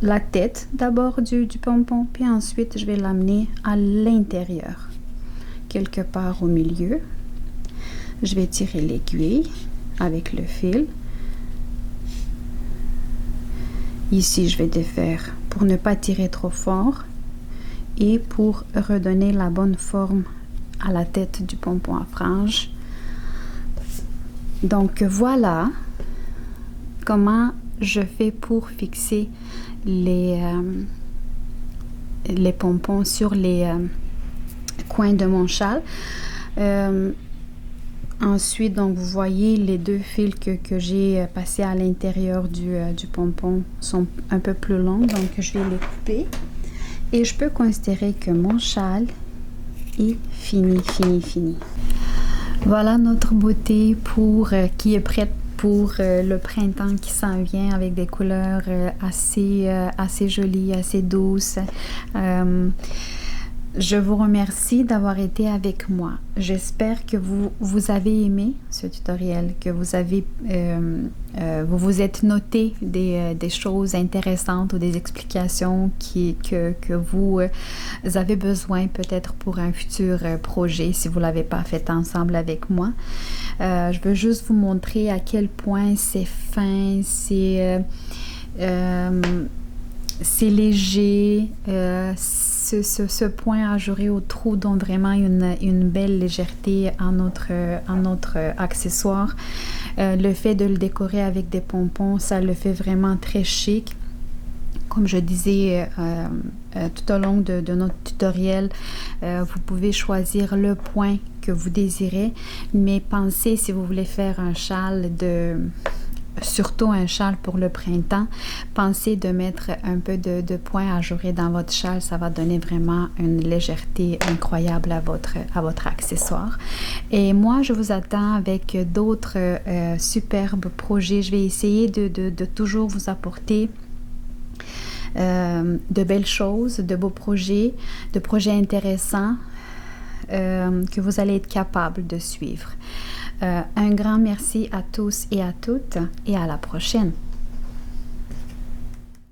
Speaker 1: la tête d'abord du pompon, puis ensuite je vais l'amener à l'intérieur, quelque part au milieu. Je vais tirer l'aiguille avec le fil Ici, je vais défaire pour ne pas tirer trop fort et pour redonner la bonne forme à la tête du pompon à franges. Donc voilà comment je fais pour fixer les pompons sur les coins de mon châle. Ensuite, donc vous voyez les deux fils que j'ai passés à l'intérieur du pompon sont un peu plus longs, donc je vais les couper. Et je peux considérer que mon châle est fini. Voilà notre beauté qui est prête pour le printemps qui s'en vient avec des couleurs assez jolies, assez douces. Je vous remercie d'avoir été avec moi. J'espère que vous avez aimé ce tutoriel, que vous vous êtes noté des choses intéressantes ou des explications que vous avez besoin peut-être pour un futur projet si vous ne l'avez pas fait ensemble avec moi. Je veux juste vous montrer à quel point c'est fin, c'est léger, ce point ajouré au trou donne vraiment une belle légèreté à notre accessoire. Le fait de le décorer avec des pompons, ça le fait vraiment très chic. Comme je disais tout au long de notre tutoriel, vous pouvez choisir le point que vous désirez, mais pensez, si vous voulez faire un châle surtout un châle pour le printemps, pensez de mettre un peu de points ajourés dans votre châle. Ça va donner vraiment une légèreté incroyable à votre accessoire. Et moi, je vous attends avec d'autres superbes projets. Je vais essayer de toujours vous apporter de belles choses, de beaux projets, de projets intéressants que vous allez être capable de suivre. Un grand merci à tous et à toutes et à la prochaine.